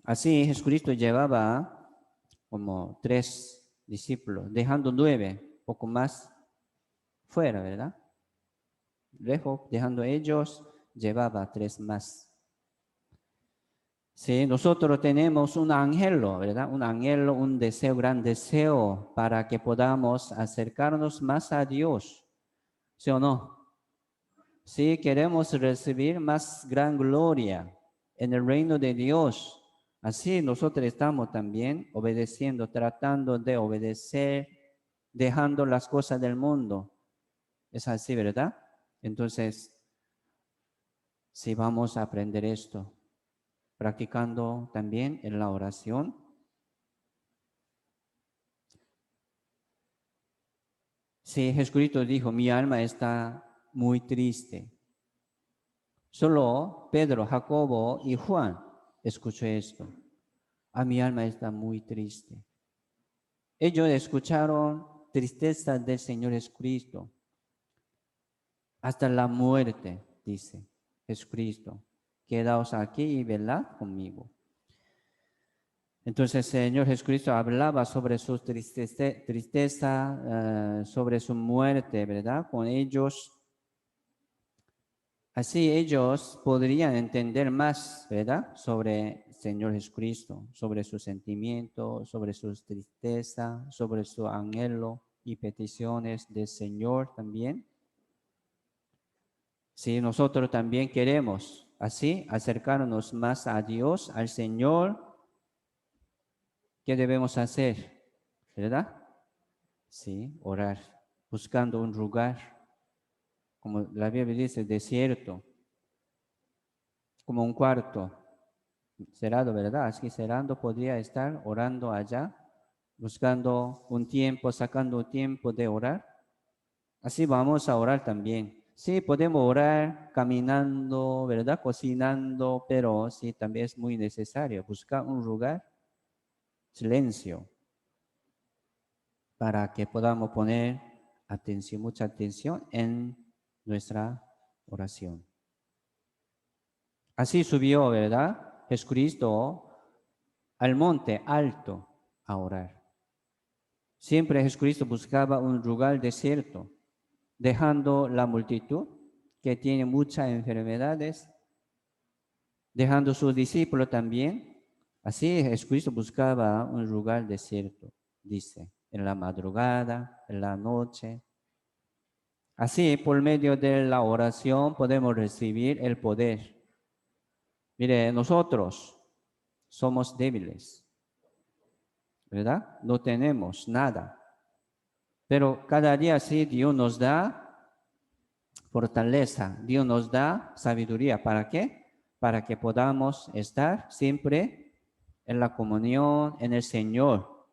Así Jesucristo llevaba como 3 discípulos, dejando 9, poco más fuera, ¿verdad? Lejos, dejando ellos, llevaba 3 más. Sí, nosotros tenemos un anhelo, ¿verdad? Un anhelo, un deseo, gran deseo para que podamos acercarnos más a Dios, ¿sí o no? Si queremos recibir más gran gloria en el reino de Dios, así nosotros estamos también obedeciendo, tratando de obedecer, dejando las cosas del mundo. Es así, ¿verdad? Entonces, si vamos a aprender esto, practicando también en la oración, si Jesucristo dijo, mi alma está muy triste. Solo Pedro, Jacobo y Juan escuchó esto. Mi alma está muy triste. Ellos escucharon tristeza del Señor Jesucristo hasta la muerte, dice Jesucristo. Quedaos aquí y velad conmigo. Entonces el Señor Jesucristo hablaba sobre su tristeza, sobre su muerte, ¿verdad? Con ellos. Así ellos podrían entender más, ¿verdad? Sobre el Señor Jesucristo, sobre sus sentimientos, sobre su tristeza, sobre su anhelo y peticiones del Señor también. Si nosotros también queremos así acercarnos más a Dios, al Señor, ¿qué debemos hacer? ¿Verdad? Sí, orar, buscando un lugar, como la Biblia dice, desierto, como un cuarto cerrado, ¿verdad? Así cerrando podría estar orando allá, buscando un tiempo, sacando un tiempo de orar. Así vamos a orar también. Sí, podemos orar caminando, ¿verdad? Cocinando, pero sí, también es muy necesario buscar un lugar, silencio, para que podamos poner atención, mucha atención en nuestra oración. Así subió, ¿verdad? Jesucristo al monte alto a orar. Siempre Jesucristo buscaba un lugar desierto, dejando la multitud que tiene muchas enfermedades, dejando sus discípulos también. Así Jesucristo buscaba un lugar desierto, dice, en la madrugada, en la noche. Así, por medio de la oración podemos recibir el poder. Mire, nosotros somos débiles, ¿verdad? No tenemos nada. Pero cada día sí Dios nos da fortaleza, Dios nos da sabiduría. ¿Para qué? Para que podamos estar siempre en la comunión, en el Señor.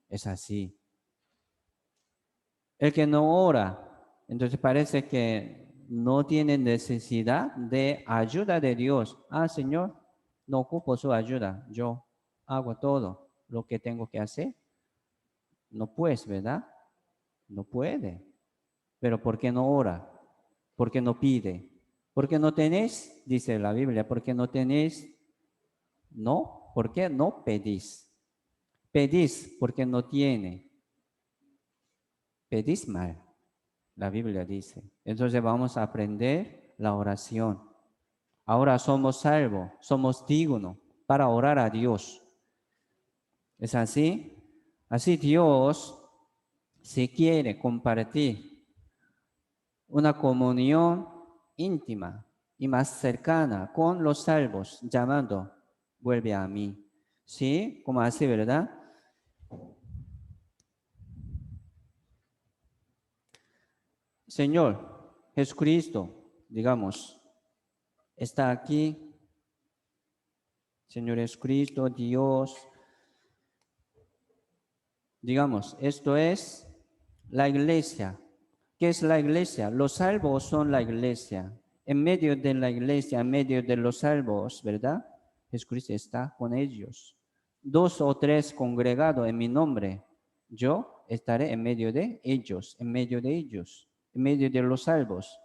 Es así. El que no ora, entonces parece que no tiene necesidad de ayuda de Dios. Señor, no ocupo su ayuda. Yo hago todo lo que tengo que hacer. No puedes, ¿verdad? No puede. Pero ¿por qué no ora? ¿Por qué no pide? ¿Por qué no tenéis? Dice la Biblia, ¿por qué no tenéis? No, ¿por qué no pedís? Pedís porque no tiene. Pedís mal, la Biblia dice. Entonces vamos a aprender la oración. Ahora somos salvos, somos dignos para orar a Dios. ¿Es así? Así Dios, si quiere compartir una comunión íntima y más cercana con los salvos, llamando, vuelve a mí. ¿Sí? Como así, ¿verdad? Señor Jesucristo, digamos, está aquí. Señor Jesucristo, Dios, digamos, esto es la iglesia. ¿Qué es la iglesia? Los salvos son la iglesia. En medio de la iglesia, en medio de los salvos, ¿verdad? Jesucristo está con ellos. 2 o 3 congregados en mi nombre, yo estaré en medio de ellos, en medio de ellos, en medio de los salvos.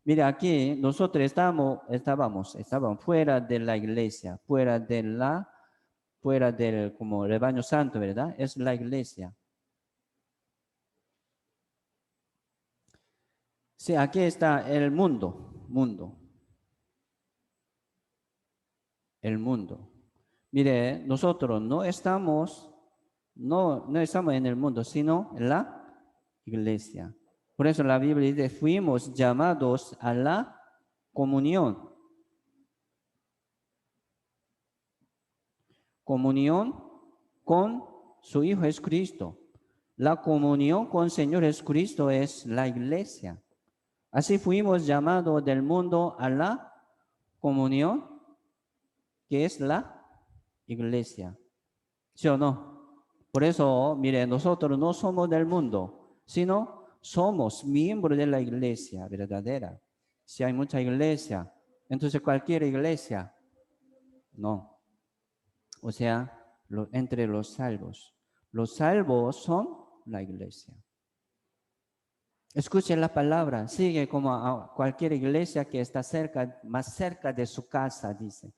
Mira, aquí nosotros estábamos fuera de la iglesia, fuera del como rebaño santo, ¿verdad? Es la iglesia. Sí, aquí está el mundo, el mundo. Mire, nosotros no estamos en el mundo, sino en la iglesia. Por eso la Biblia dice, fuimos llamados a la comunión. Comunión con su Hijo Jesucristo. La comunión con el Señor Jesucristo es la iglesia. Así fuimos llamados del mundo a la comunión, que es la iglesia. ¿Sí o no? Por eso, mire, nosotros no somos del mundo, sino somos miembros de la iglesia verdadera. Si hay mucha iglesia, entonces cualquier iglesia, no. O sea, entre los salvos. Los salvos son la iglesia. Escuche la palabra, sigue como a cualquier iglesia que está cerca, más cerca de su casa, dice.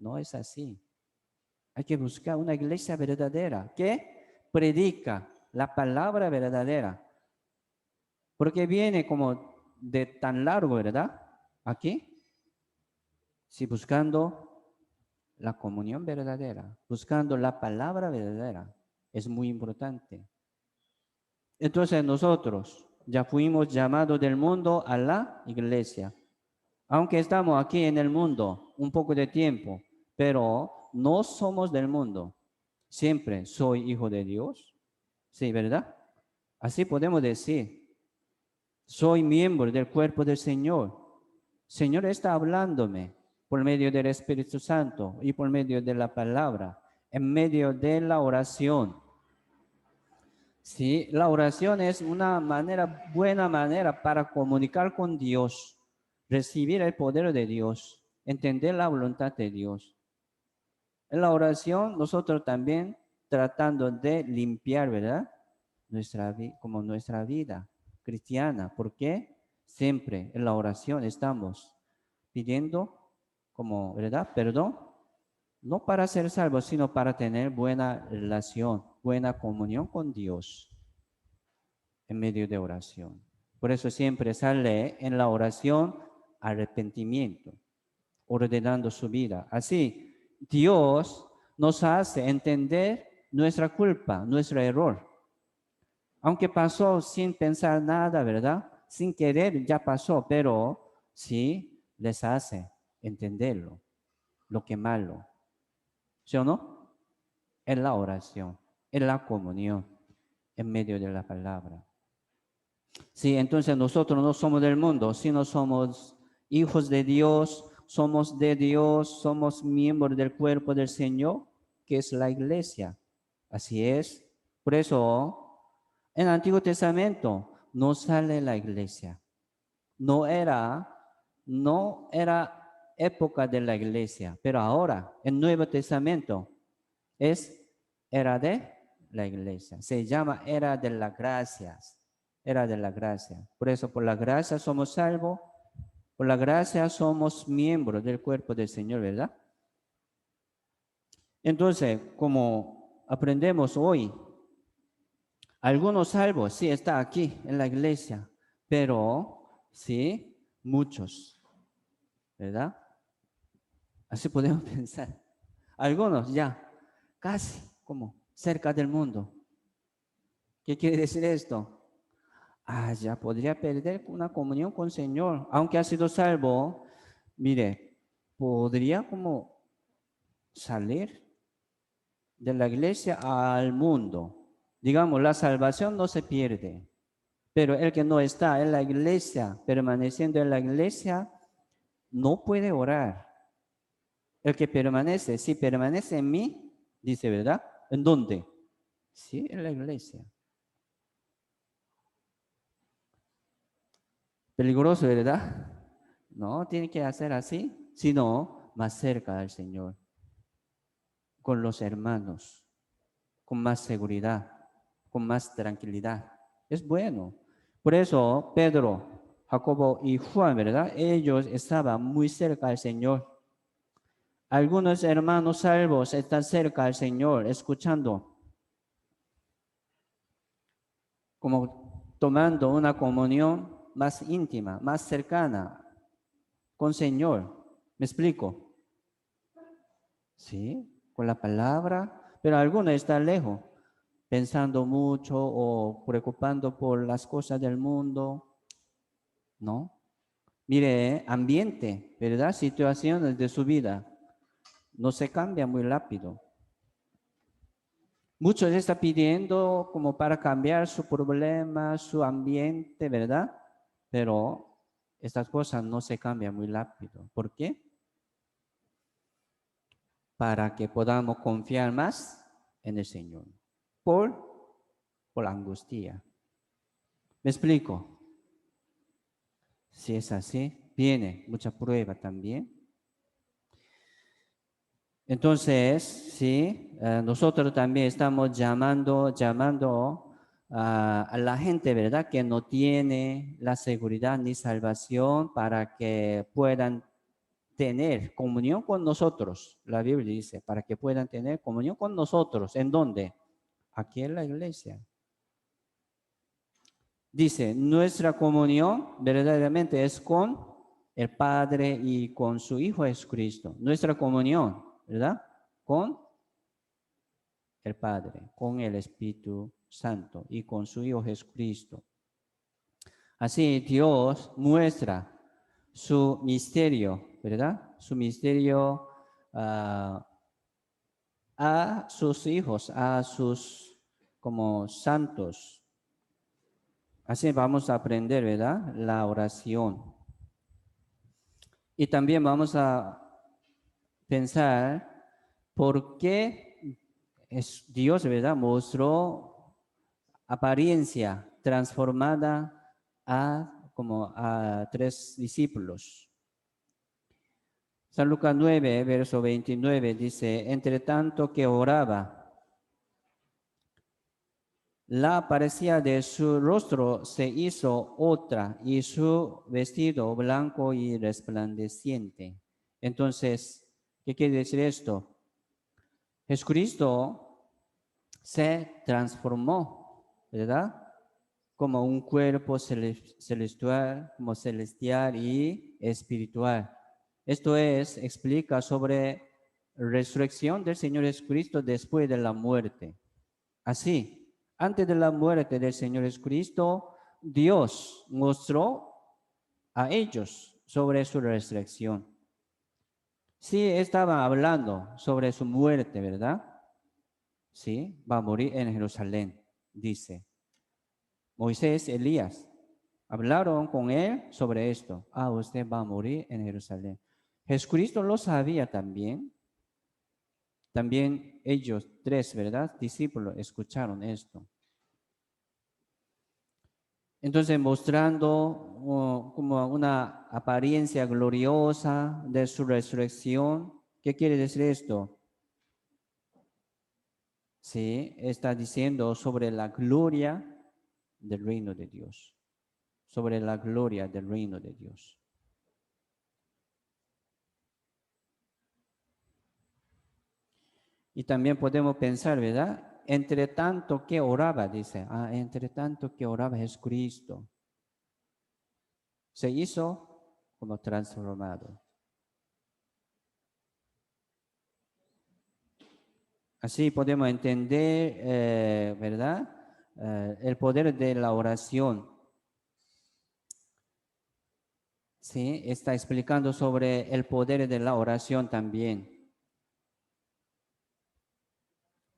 No es así. Hay que buscar una iglesia verdadera que predica la palabra verdadera. Porque viene como de tan largo, ¿verdad? Aquí, sí, buscando la comunión verdadera, buscando la palabra verdadera. Es muy importante. Entonces nosotros ya fuimos llamados del mundo a la iglesia. Aunque estamos aquí en el mundo un poco de tiempo, pero no somos del mundo. Siempre soy hijo de Dios. Sí, ¿verdad? Así podemos decir, soy miembro del cuerpo del Señor. Señor está hablándome por medio del Espíritu Santo y por medio de la palabra, en medio de la oración. Sí, la oración es una buena manera para comunicar con Dios, recibir el poder de Dios, entender la voluntad de Dios. En la oración, nosotros también tratando de limpiar, ¿verdad? Como nuestra vida cristiana. ¿Por qué? Siempre en la oración estamos pidiendo, como, ¿verdad? Perdón, no para ser salvos, sino para tener buena relación, buena comunión con Dios en medio de oración. Por eso siempre sale en la oración arrepentimiento, ordenando su vida. Así, Dios nos hace entender nuestra culpa, nuestro error. Aunque pasó sin pensar nada, ¿verdad? Sin querer ya pasó, pero sí les hace entenderlo, lo que malo. ¿Sí o no? En la oración, en la comunión, en medio de la palabra. Sí, entonces nosotros no somos del mundo, sino somos hijos de Dios, somos de Dios, somos miembros del cuerpo del Señor, que es la iglesia. Así es. Por eso, en el Antiguo Testamento no sale la iglesia. No era época de la iglesia, pero ahora, en el Nuevo Testamento, es era de la iglesia. Se llama era de las gracias. Era de la gracia. Por eso, por la gracia somos salvos. Por la gracia somos miembros del cuerpo del Señor, ¿verdad? Entonces, como aprendemos hoy, algunos salvos, sí, está aquí en la iglesia, pero sí, muchos, ¿verdad? Así podemos pensar. Algunos ya, casi como cerca del mundo. ¿Qué quiere decir esto? Ya podría perder una comunión con el Señor, aunque ha sido salvo. Mire, podría como salir de la iglesia al mundo. Digamos, la salvación no se pierde, pero el que no está en la iglesia, permaneciendo en la iglesia, no puede orar. El que permanece, si permanece en mí, dice, ¿verdad? ¿En dónde? Sí, en la iglesia. Peligroso, ¿verdad? No, tiene que hacer así, sino más cerca del Señor, con los hermanos, con más seguridad, con más tranquilidad. Es bueno. Por eso Pedro, Jacobo y Juan, ¿verdad? Ellos estaban muy cerca del Señor. Algunos hermanos salvos están cerca del Señor, escuchando, como tomando una comunión más íntima, más cercana con el Señor. ¿Me explico? Sí, con la palabra, pero algunos están lejos. pensando mucho o preocupando por las cosas del mundo, ¿no? Mire, ambiente, ¿verdad? Situaciones de su vida no se cambia muy rápido. Muchos están pidiendo como para cambiar su problema, su ambiente, ¿verdad? Pero estas cosas no se cambian muy rápido. ¿Por qué? Para que podamos confiar más en el Señor. Por la angustia. ¿Me explico? Si es así, viene mucha prueba también. Entonces, sí, nosotros también estamos llamando a la gente, ¿verdad? Que no tiene la seguridad ni salvación para que puedan tener comunión con nosotros. La Biblia dice, para que puedan tener comunión con nosotros. ¿En dónde? Aquí en la iglesia. Dice, nuestra comunión verdaderamente es con el Padre y con su Hijo Jesucristo. Nuestra comunión, ¿verdad? Con el Padre, con el Espíritu Santo y con su Hijo Jesucristo. Así Dios muestra su misterio, ¿verdad? Su misterio a sus hijos, a sus como santos. Así vamos a aprender, ¿verdad? La oración. Y también vamos a pensar por qué Dios, ¿verdad? Mostró apariencia transformada como a 3 discípulos. San Lucas 9, verso 29 dice, entre tanto que oraba, la apariencia de su rostro se hizo otra y su vestido blanco y resplandeciente. Entonces, ¿qué quiere decir esto? Jesucristo se transformó, ¿verdad? Como un cuerpo celestial, como celestial y espiritual. Esto es, explica sobre resurrección del Señor Jesucristo después de la muerte. Así, antes de la muerte del Señor Jesucristo, Dios mostró a ellos sobre su resurrección. Sí, estaba hablando sobre su muerte, ¿verdad? Sí, va a morir en Jerusalén, dice. Moisés, Elías, hablaron con él sobre esto. Usted va a morir en Jerusalén. Jesucristo lo sabía también. También ellos 3, ¿verdad? Discípulos escucharon esto. Entonces, mostrando como una apariencia gloriosa de su resurrección. ¿Qué quiere decir esto? Sí, está diciendo sobre la gloria del reino de Dios. Sobre la gloria del reino de Dios. Y también podemos pensar, ¿verdad? Entre tanto que oraba, dice, entre tanto que oraba Jesucristo, se hizo como transformado. Así podemos entender, ¿verdad? El poder de la oración. Sí, está explicando sobre el poder de la oración también.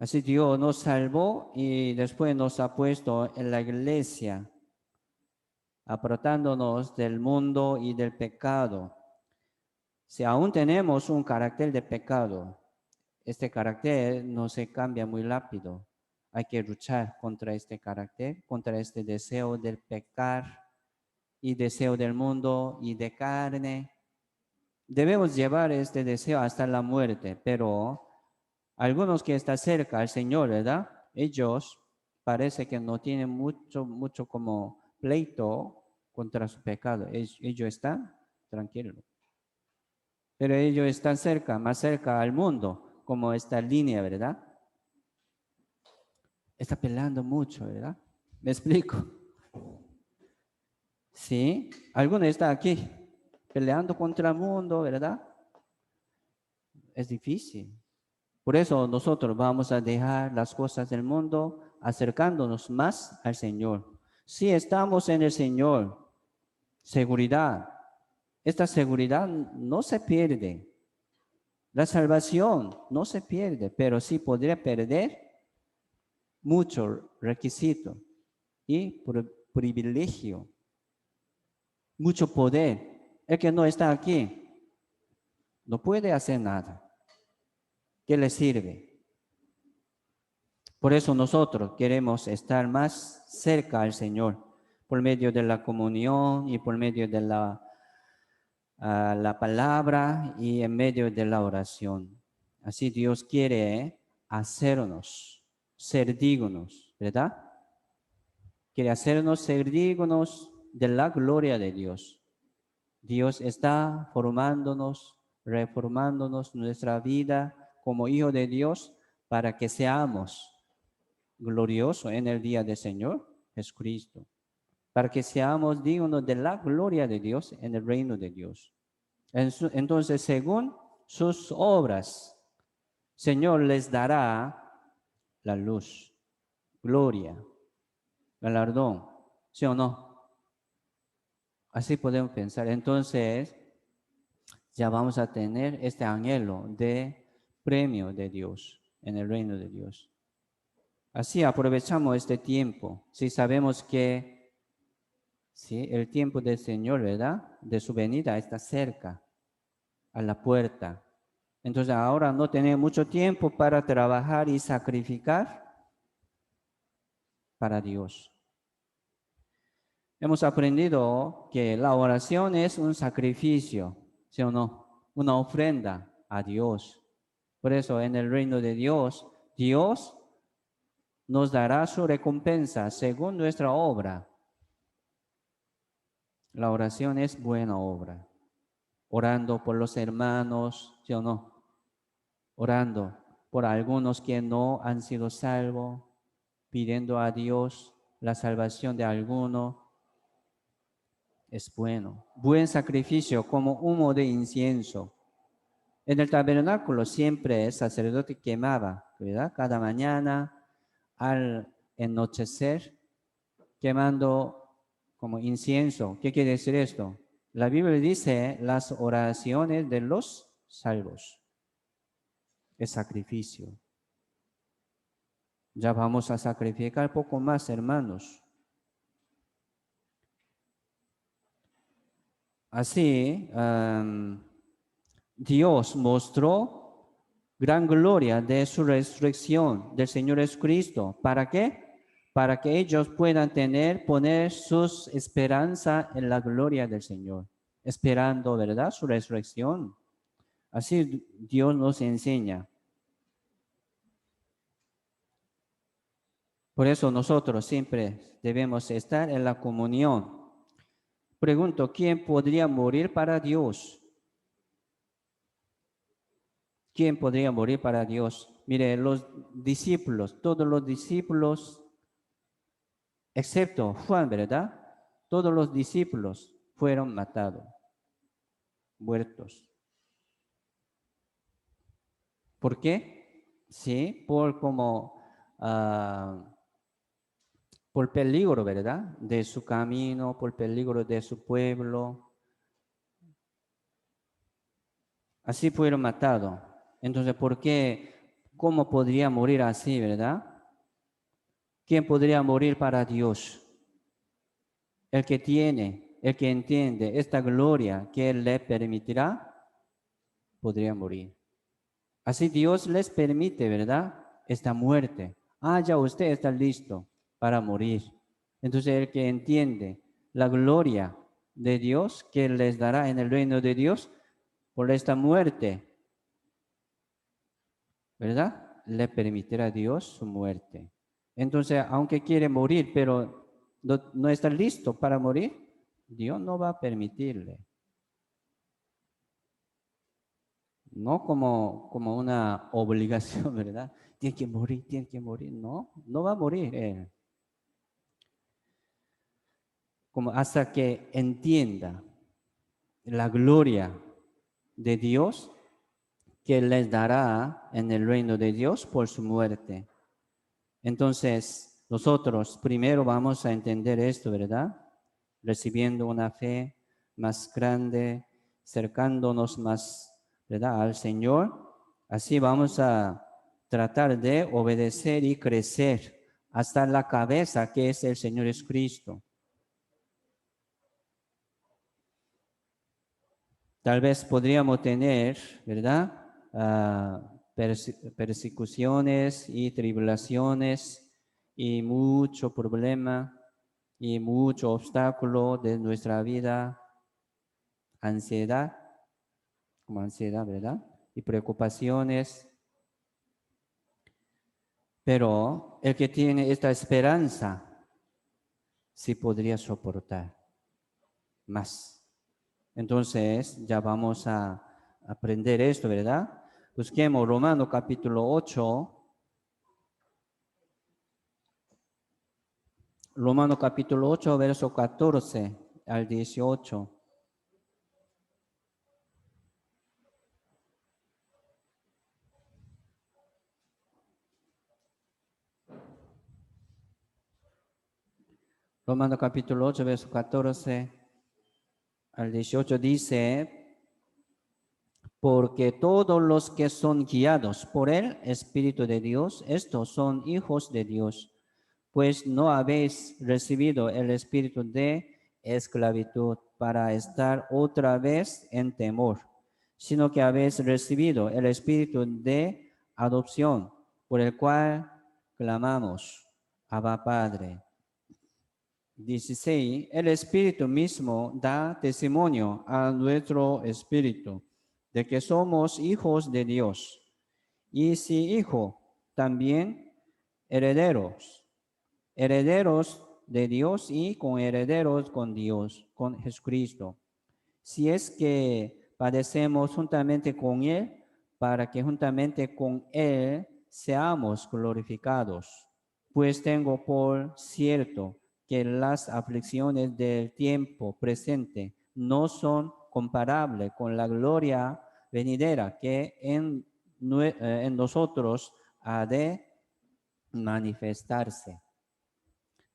Así Dios nos salvó y después nos ha puesto en la iglesia, apartándonos del mundo y del pecado. Si aún tenemos un carácter de pecado, este carácter no se cambia muy rápido. Hay que luchar contra este carácter, contra este deseo del pecar y deseo del mundo y de carne. Debemos llevar este deseo hasta la muerte, pero algunos que están cerca al Señor, ¿verdad? Ellos parece que no tienen mucho como pleito contra su pecado. Ellos están tranquilos. Pero ellos están cerca, más cerca al mundo, como esta línea, ¿verdad? Está peleando mucho, ¿verdad? ¿Me explico? Sí, algunos están aquí peleando contra el mundo, ¿verdad? Es difícil. Por eso nosotros vamos a dejar las cosas del mundo acercándonos más al Señor. Si estamos en el Señor, seguridad. Esta seguridad no se pierde. La salvación no se pierde, pero sí podría perder mucho requisito y privilegio, mucho poder. El que no está aquí no puede hacer nada. ¿Qué le sirve? Por eso nosotros queremos estar más cerca al Señor por medio de la comunión y por medio de la palabra y en medio de la oración. Así Dios quiere hacernos ser dignos, ¿verdad? Quiere hacernos ser dignos de la gloria de Dios. Dios está formándonos, reformándonos nuestra vida como hijo de Dios para que seamos gloriosos en el día del Señor Jesucristo, para que seamos dignos de la gloria de Dios en el reino de Dios. Entonces, según sus obras, Señor les dará la luz, gloria, galardón, ¿sí o no? Así podemos pensar. Entonces, ya vamos a tener este anhelo de premio de Dios en el reino de Dios. Así aprovechamos este tiempo. Si sabemos que el tiempo del Señor, ¿verdad? De su venida está cerca, a la puerta. Entonces ahora no tenemos mucho tiempo para trabajar y sacrificar para Dios. Hemos aprendido que la oración es un sacrificio, ¿sí o no? Una ofrenda a Dios. Por eso en el reino de Dios, Dios nos dará su recompensa según nuestra obra. La oración es buena obra. Orando por los hermanos, ¿sí o no? Orando por algunos que no han sido salvos, pidiendo a Dios la salvación de alguno. Es bueno. Buen sacrificio como humo de incienso. En el tabernáculo siempre el sacerdote quemaba, ¿verdad? Cada mañana al anochecer, quemando como incienso. ¿Qué quiere decir esto? La Biblia dice las oraciones de los salvos. Es sacrificio. Ya vamos a sacrificar poco más, hermanos. Así, Dios mostró gran gloria de su resurrección del Señor Jesucristo. ¿Para qué? Para que ellos puedan poner sus esperanza en la gloria del Señor, esperando, ¿verdad?, su resurrección. Así Dios nos enseña. Por eso nosotros siempre debemos estar en la comunión. Pregunto, ¿quién podría morir para Dios? ¿Quién podría morir para Dios? Mire, los discípulos, todos los discípulos, excepto Juan, ¿verdad? Todos los discípulos fueron matados, muertos. ¿Por qué? Sí, por peligro, ¿verdad? De su camino, por peligro de su pueblo. Así fueron matados. Entonces, ¿por qué? ¿Cómo podría morir así, verdad? ¿Quién podría morir para Dios? El que tiene, el que entiende esta gloria que Él le permitirá, podría morir. Así Dios les permite, ¿verdad? Esta muerte. Ya usted está listo para morir. Entonces el que entiende la gloria de Dios que les dará en el reino de Dios por esta muerte, ¿verdad? Le permitirá a Dios su muerte. Entonces, aunque quiere morir, pero no está listo para morir, Dios no va a permitirle. No como una obligación, ¿verdad? Tiene que morir. No va a morir él. Como hasta que entienda la gloria de Dios que les dará en el reino de Dios por su muerte. Entonces, nosotros primero vamos a entender esto, ¿verdad? Recibiendo una fe más grande, acercándonos más, ¿verdad?, al Señor. Así vamos a tratar de obedecer y crecer hasta la cabeza que es el Señor Jesucristo. Tal vez podríamos tener, ¿verdad?, persecuciones y tribulaciones y mucho problema y mucho obstáculo de nuestra vida, ansiedad, como ansiedad, ¿verdad? Y preocupaciones. Pero el que tiene esta esperanza sí podría soportar más. Entonces, ya vamos a aprender esto, ¿verdad? Busquemos Romanos capítulo 8. Romanos capítulo 8, verso 14 al 18. Romanos capítulo 8, verso 14 al 18 dice: porque todos los que son guiados por el Espíritu de Dios, estos son hijos de Dios. Pues no habéis recibido el espíritu de esclavitud para estar otra vez en temor, sino que habéis recibido el espíritu de adopción, por el cual clamamos: Abba Padre. 16. El Espíritu mismo da testimonio a nuestro espíritu de que somos hijos de Dios. Y si hijo, también herederos, herederos de Dios y coherederos con Dios, con Jesucristo. Si es que padecemos juntamente con Él, para que juntamente con Él seamos glorificados. Pues tengo por cierto que las aflicciones del tiempo presente no son comparables con la gloria venidera que en nosotros ha de manifestarse.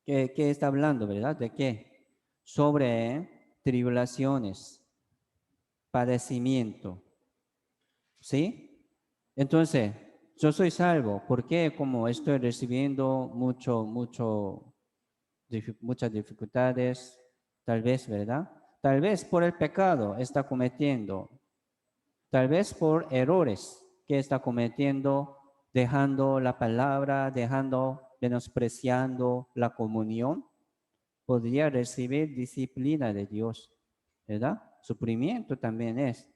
¿Qué está hablando, verdad? ¿De qué? Sobre tribulaciones, padecimiento. ¿Sí? Entonces, yo soy salvo. ¿Por qué? Como estoy recibiendo muchas dificultades, tal vez, ¿verdad? Tal vez por el pecado está cometiendo, tal vez por errores que está cometiendo, dejando la palabra, menospreciando la comunión, podría recibir disciplina de Dios, ¿verdad? Sufrimiento también es,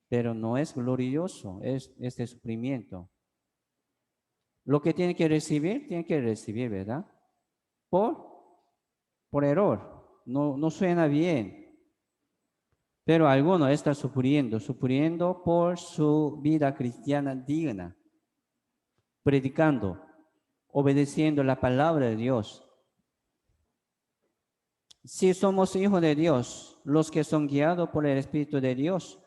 pero no es glorioso, es este sufrimiento. Lo que tiene que recibir, ¿verdad? Por error, no suena bien, pero alguno está sufriendo por su vida cristiana digna, predicando, obedeciendo la palabra de Dios. Si somos hijos de Dios, los que son guiados por el Espíritu de Dios,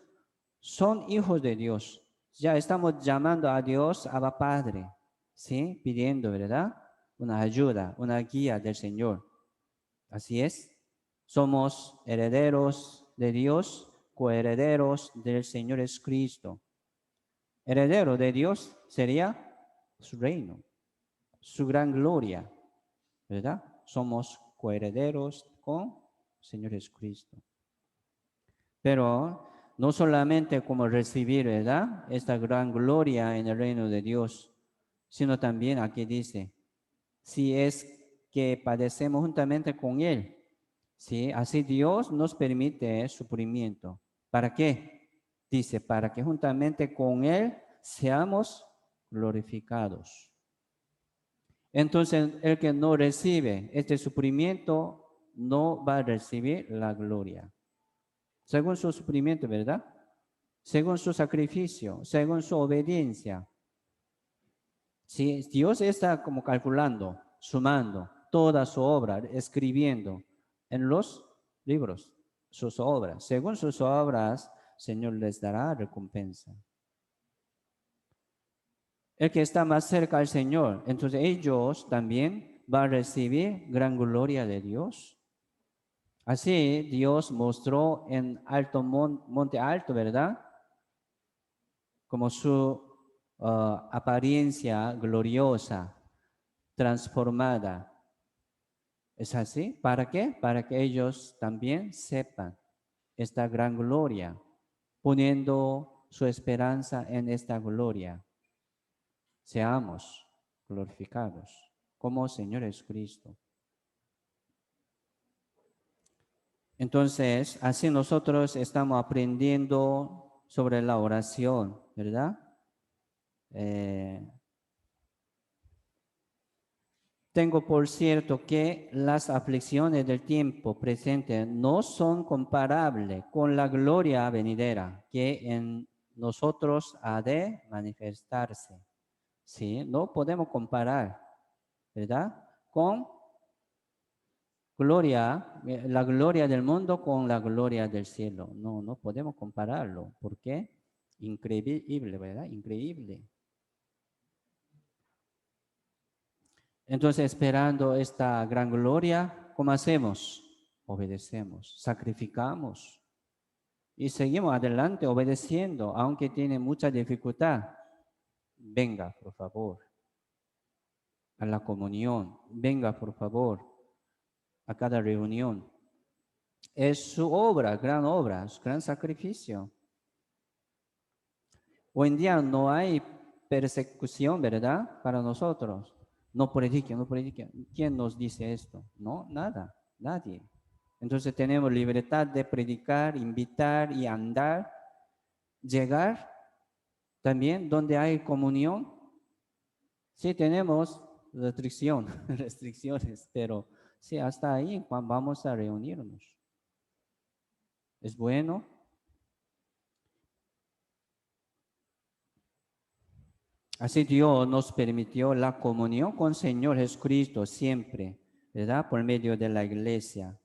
son hijos de Dios. Ya estamos llamando a Dios, Abba Padre, ¿sí? Pidiendo, ¿verdad? Una ayuda, una guía del Señor. Así es. Somos herederos de Dios, coherederos del Señor Jesucristo. Heredero de Dios sería su reino, su gran gloria, ¿verdad? Somos coherederos con el Señor Jesucristo. Pero no solamente como recibir, ¿verdad?, esta gran gloria en el reino de Dios, sino también aquí dice, si es que padecemos juntamente con Él, ¿sí? Así Dios nos permite sufrimiento. ¿Para qué? Dice, para que juntamente con Él seamos glorificados. Entonces, el que no recibe este sufrimiento no va a recibir la gloria. Según su sufrimiento, ¿verdad? Según su sacrificio, según su obediencia. Si Dios está como calculando, sumando toda su obra, escribiendo en los libros sus obras. Según sus obras, Señor les dará recompensa. el que está más cerca al Señor. Entonces ellos también van a recibir gran gloria de Dios. Así Dios mostró en alto monte alto, ¿verdad? Como su apariencia gloriosa, transformada. ¿Es así? ¿Para qué? Para que ellos también sepan esta gran gloria, poniendo su esperanza en esta gloria. Seamos glorificados como Señor Jesucristo. Entonces, así nosotros estamos aprendiendo sobre la oración, ¿verdad? Tengo por cierto que las aflicciones del tiempo presente no son comparables con la gloria venidera que en nosotros ha de manifestarse. ¿Sí? No podemos comparar, ¿verdad? Con gloria, la gloria del mundo con la gloria del cielo. No, no podemos compararlo. ¿Por qué? Increíble, ¿verdad? Increíble. Entonces, esperando esta gran gloria, ¿cómo hacemos? Obedecemos, sacrificamos y seguimos adelante obedeciendo, aunque tiene mucha dificultad. Venga, por favor, a la comunión. Venga, por favor, a cada reunión. Es su obra, su gran sacrificio. Hoy en día no hay persecución, ¿verdad? Para nosotros. No prediquen, no prediquen. ¿Quién nos dice esto? No, nada, nadie. Entonces tenemos libertad de predicar, invitar y andar, llegar también donde hay comunión. Sí tenemos restricciones, pero sí, hasta ahí cuando vamos a reunirnos. Es bueno. Así Dios nos permitió la comunión con el Señor Jesucristo siempre, ¿verdad? Por medio de la iglesia.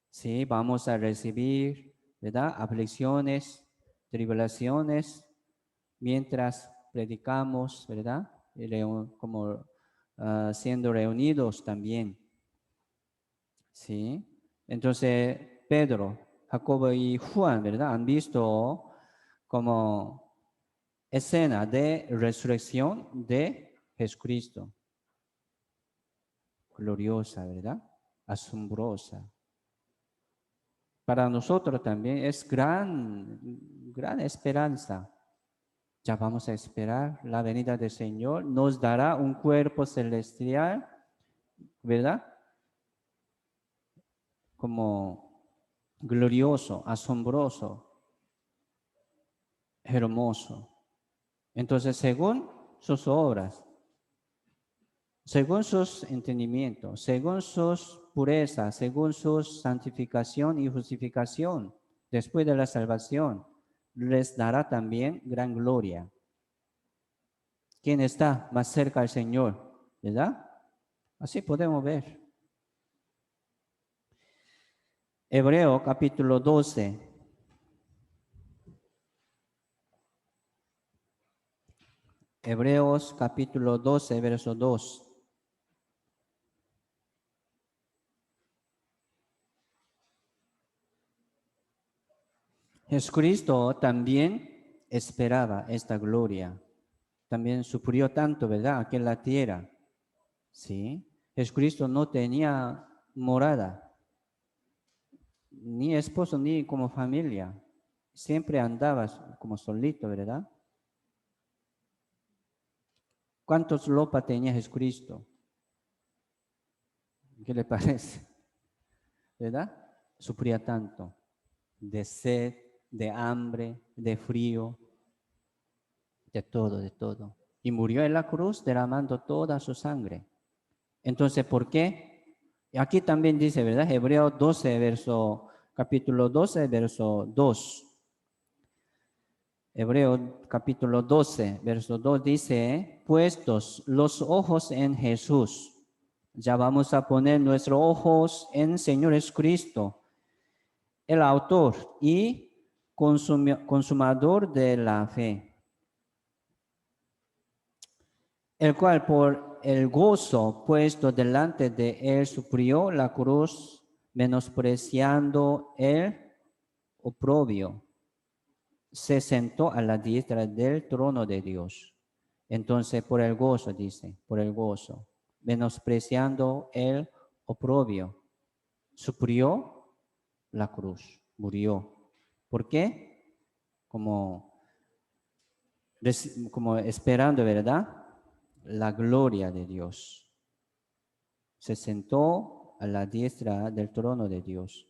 Sí, vamos a recibir, ¿verdad? Aflicciones, tribulaciones, mientras predicamos, ¿verdad? Como siendo reunidos también. Sí. Entonces, Pedro, Jacobo y Juan, ¿verdad? Han visto como escena de resurrección de Jesucristo. Gloriosa, ¿verdad? Asombrosa. Para nosotros también es gran esperanza. Ya vamos a esperar la venida del Señor. Nos dará un cuerpo celestial, ¿verdad? Como glorioso, asombroso, hermoso. Entonces, según sus obras, según sus entendimientos, según sus purezas, según su santificación y justificación, después de la salvación, les dará también gran gloria. ¿Quién está más cerca al Señor? ¿Verdad? Así podemos ver. Hebreo capítulo 12. Hebreos capítulo 12, verso 2. Jesucristo también esperaba esta gloria. También sufrió tanto, ¿verdad? Aquí en la tierra. ¿Sí? Jesucristo no tenía morada, ni esposo, ni como familia. Siempre andaba como solito, ¿verdad? ¿Cuántos ropas tenía Jesucristo? ¿Qué le parece? ¿Verdad? Sufría tanto de sed, de hambre, de frío, de todo, de todo. Y murió en la cruz derramando toda su sangre. Entonces, ¿por qué? Aquí también dice, ¿verdad? Hebreos 12, capítulo 12, verso 2. Hebreos capítulo 12, verso 2 dice, puestos los ojos en Jesús. Ya vamos a poner nuestros ojos en Señor Jesucristo, el autor y consumador de la fe. el cual por el gozo puesto delante de él sufrió la cruz, menospreciando el oprobio, se sentó a la diestra del trono de Dios. Entonces, por el gozo, dice, por el gozo, menospreciando el oprobio, sufrió la cruz, murió. ¿Por qué? Como esperando, ¿verdad? La gloria de Dios. Se sentó a la diestra del trono de Dios.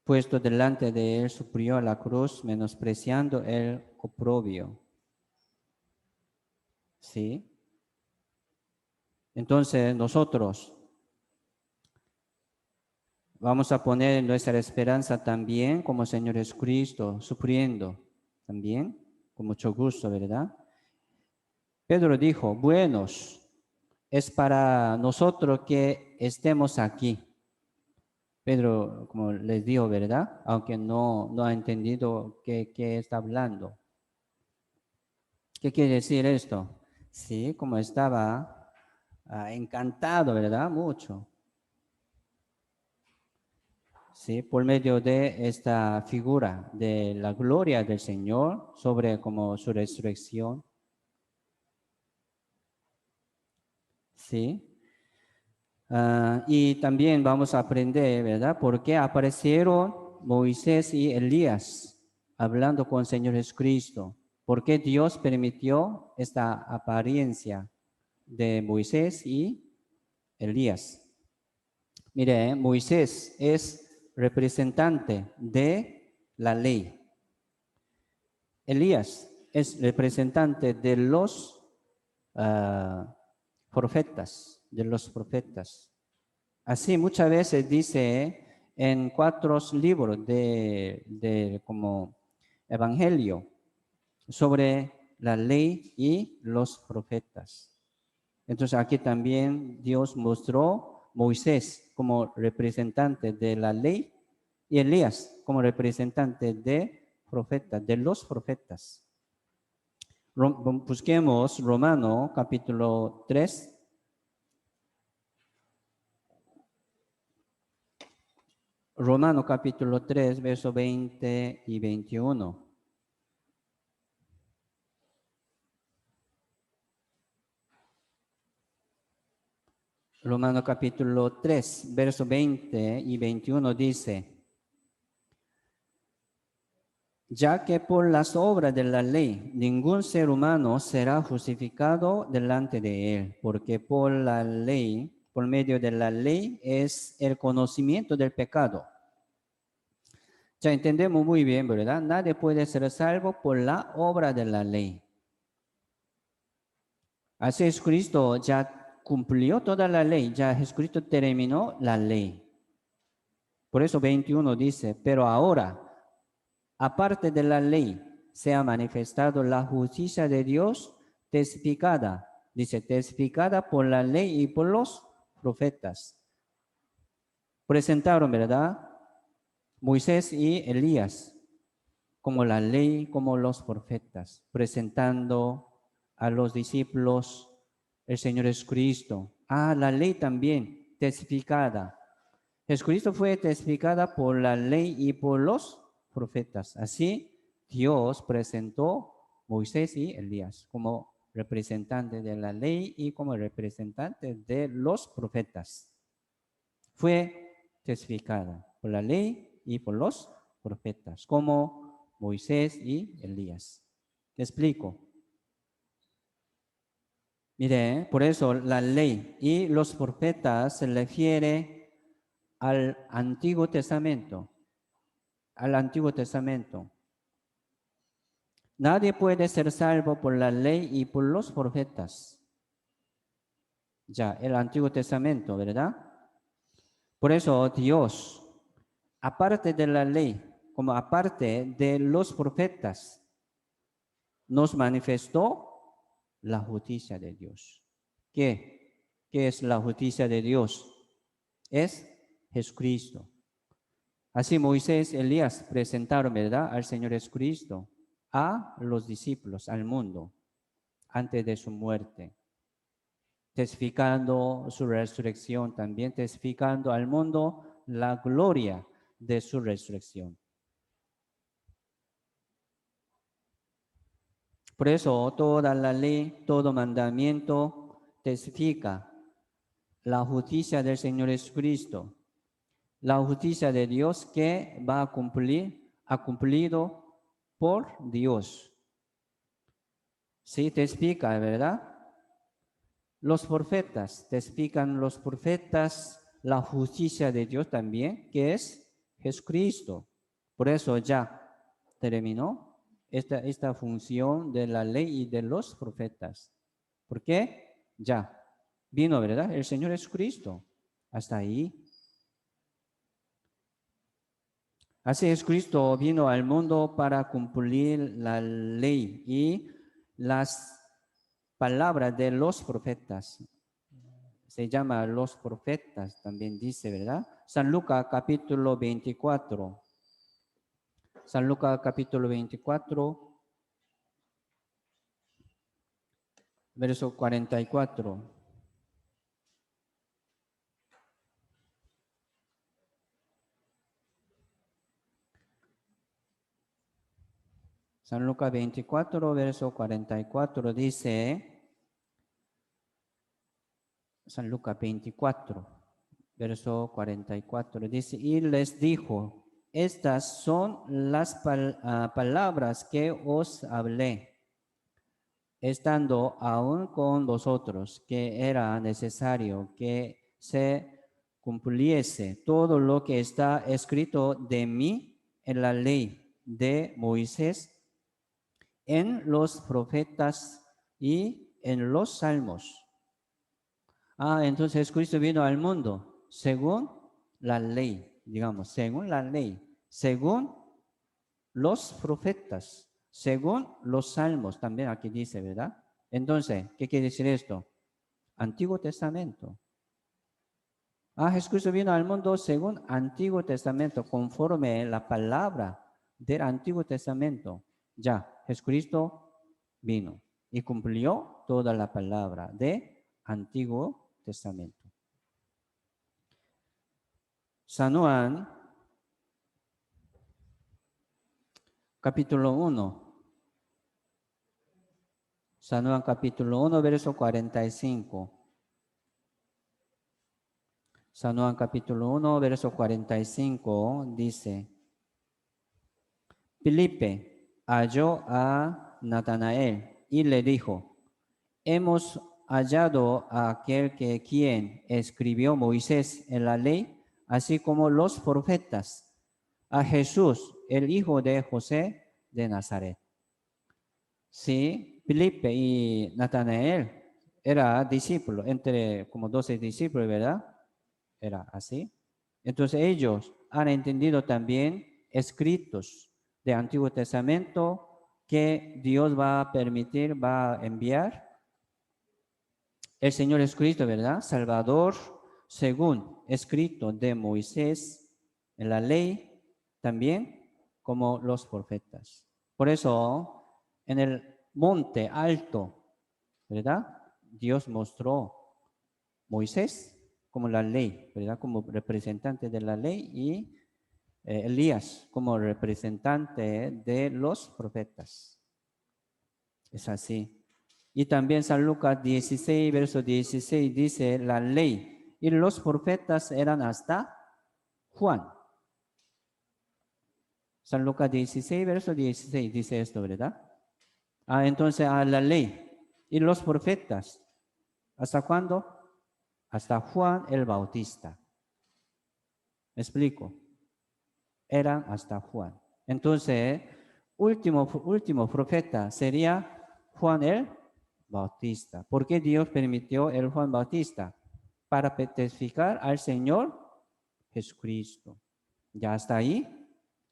Puesto delante de él, sufrió la cruz, menospreciando el oprobio. ¿Sí? Entonces nosotros vamos a poner nuestra esperanza también como Señor Jesucristo, sufriendo también, con mucho gusto, ¿verdad? Pedro dijo, buenos, es para nosotros que estemos aquí. Pedro, como les dijo, ¿verdad? Aunque no ha entendido qué está hablando. ¿Qué quiere decir esto? Sí, como estaba encantado, ¿verdad? Mucho. Sí, por medio de esta figura de la gloria del Señor sobre como su resurrección. Sí. Y también vamos a aprender, ¿verdad? Por qué aparecieron Moisés y Elías hablando con el Señor Jesucristo. ¿Por qué Dios permitió esta apariencia de Moisés y Elías? Mire, Moisés es representante de la ley. Elías es representante de los profetas, de los profetas. Así muchas veces dice en 4 libros de como evangelio sobre la ley y los profetas. Entonces aquí también Dios mostró Moisés como representante de la ley y Elías como representante de profetas, de los profetas. Busquemos Romano capítulo 3. Romano capítulo 3, verso 20 y 21. Romano capítulo 3, verso 20 y 21 dice, ya que por las obras de la ley ningún ser humano será justificado delante de él, porque por la ley, por medio de la ley es el conocimiento del pecado. Ya entendemos muy bien, ¿verdad? Nadie puede ser salvo por la obra de la ley. Así Jesucristo ya cumplió toda la ley, ya Jesucristo terminó la ley. Por eso 21 dice, pero ahora, aparte de la ley, se ha manifestado la justicia de Dios testificada, dice, testificada por la ley y por los profetas. Presentaron, ¿verdad? Moisés y Elías, como la ley, como los profetas, presentando a los discípulos el Señor Jesucristo. La ley también testificada. Jesucristo fue testificada por la ley y por los profetas. Así Dios presentó Moisés y Elías como representantes de la ley y como representantes de los profetas. Fue testificada por la ley y por los profetas, como Moisés y Elías. Te explico. Mire, por eso la ley y los profetas se refiere al Antiguo Testamento. Al Antiguo Testamento. Nadie puede ser salvo por la ley y por los profetas. Ya, el Antiguo Testamento, ¿verdad? Por eso Dios, aparte de la ley, como aparte de los profetas, nos manifestó la justicia de Dios. ¿Qué? ¿Qué es la justicia de Dios? Es Jesucristo. Así Moisés y Elías presentaron, ¿verdad?, al Señor Jesucristo. a los discípulos, al mundo, antes de su muerte, testificando su resurrección, también testificando al mundo la gloria de su resurrección. Por eso toda la ley, todo mandamiento testifica la justicia del Señor Jesucristo, la justicia de Dios que va a cumplir, ha cumplido por Dios. Sí, testifica, ¿verdad? Los profetas, testifican los profetas la justicia de Dios también, que es Jesucristo. Por eso ya terminó esta función de la ley y de los profetas. ¿Por qué? Ya vino, ¿verdad? El Señor Jesucristo. Hasta ahí. Así Jesucristo vino al mundo para cumplir la ley y las palabras de los profetas. Se llama los profetas, también dice, ¿verdad? San Lucas capítulo 24. San Lucas capítulo 24, verso 44. San Lucas 24, verso 44 dice, San Lucas 24, verso 44 dice, y les dijo, estas son las palabras que os hablé, estando aún con vosotros, que era necesario que se cumpliese todo lo que está escrito de mí en la ley de Moisés, en los profetas y en los salmos. Entonces Cristo vino al mundo según la ley, digamos, según la ley, según los profetas, según los salmos, también aquí dice, ¿verdad? Entonces, ¿qué quiere decir esto? Antiguo Testamento. Jesucristo vino al mundo según Antiguo Testamento, conforme la palabra del Antiguo Testamento. Ya, Jesucristo vino y cumplió toda la palabra de Antiguo Testamento. San Juan, capítulo 1. San Juan, capítulo 1, verso 45. San Juan, capítulo 1, verso 45, dice, Felipe halló a Natanael y le dijo, hemos hallado a aquel que quien escribió Moisés en la ley, así como los profetas, a Jesús, el hijo de José de Nazaret. Sí, Felipe y Natanael era discípulo, entre como 12 discípulos, ¿verdad? Era así. Entonces ellos han entendido también escritos de Antiguo Testamento que Dios va a permitir, va a enviar el Señor Jesucristo, ¿verdad? Salvador, según escrito de Moisés en la ley, también como los profetas. Por eso, en el monte alto, ¿verdad? Dios mostró Moisés como la ley, ¿verdad? Como representante de la ley y Elías como representante de los profetas. Es así. Y también San Lucas 16, verso 16 dice, la ley y los profetas eran hasta Juan. San Lucas 16, verso 16 dice esto, ¿verdad? Entonces a la ley y los profetas, ¿hasta cuándo? Hasta Juan el Bautista. ¿Me explico? Eran hasta Juan. Entonces, último profeta sería Juan el Bautista. ¿Por qué Dios permitió el Juan Bautista? Para testificar al Señor Jesucristo. Ya está ahí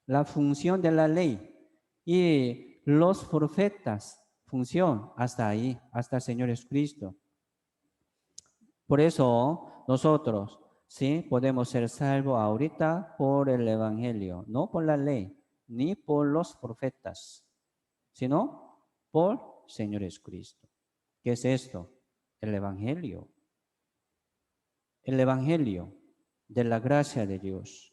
la función de la ley. Y los profetas, función hasta ahí, hasta el Señor Jesucristo. Por eso nosotros, ¿sí? Podemos ser salvos ahorita por el Evangelio, no por la ley, ni por los profetas. sino por Señor Jesucristo. ¿Qué es esto? El Evangelio. El Evangelio de la gracia de Dios.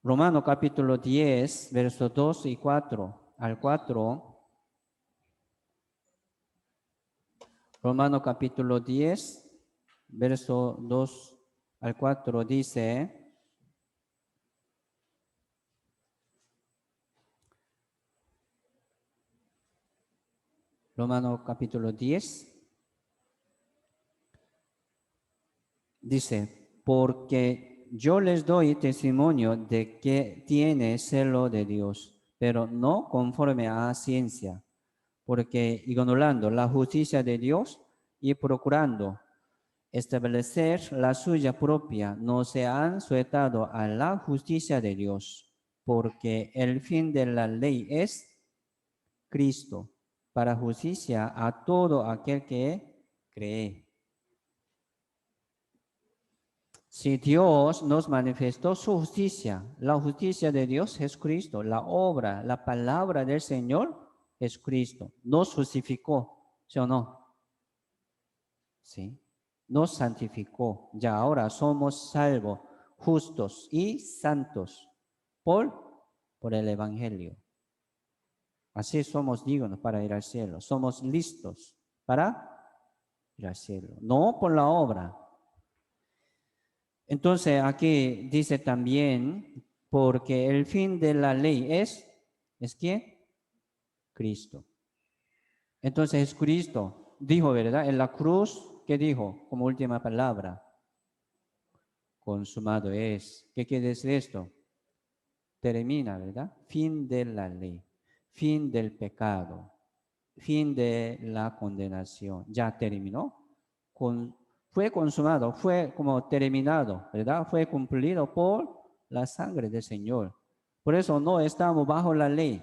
Romanos capítulo 10, versos 2 y 4 al 4. Romanos capítulo 10, verso 2 al 4 dice: Romanos capítulo 10 dice: porque yo les doy testimonio de que tiene celo de Dios, pero no conforme a ciencia, porque ignorando la justicia de Dios y procurando establecer la suya propia, no se han sujetado a la justicia de Dios, porque el fin de la ley es Cristo, para justicia a todo aquel que cree. Si Dios nos manifestó su justicia, la justicia de Dios es Cristo, la obra, la palabra del Señor es Cristo. Nos justificó, ¿sí o no? Sí. Nos santificó. Ya ahora somos salvos, justos y santos por el Evangelio. Así somos dignos para ir al cielo. Somos listos para ir al cielo. No por la obra. Entonces aquí dice también, porque el fin de la ley ¿es quién? Cristo. Entonces es Cristo, dijo, ¿verdad? En la cruz, ¿qué dijo como última palabra? Consumado es. ¿Qué quiere decir esto? Termina, ¿verdad? Fin de la ley, fin del pecado, fin de la condenación. Ya terminó. Fue consumado, fue como terminado, ¿verdad? Fue cumplido por la sangre del Señor. Por eso no estamos bajo la ley,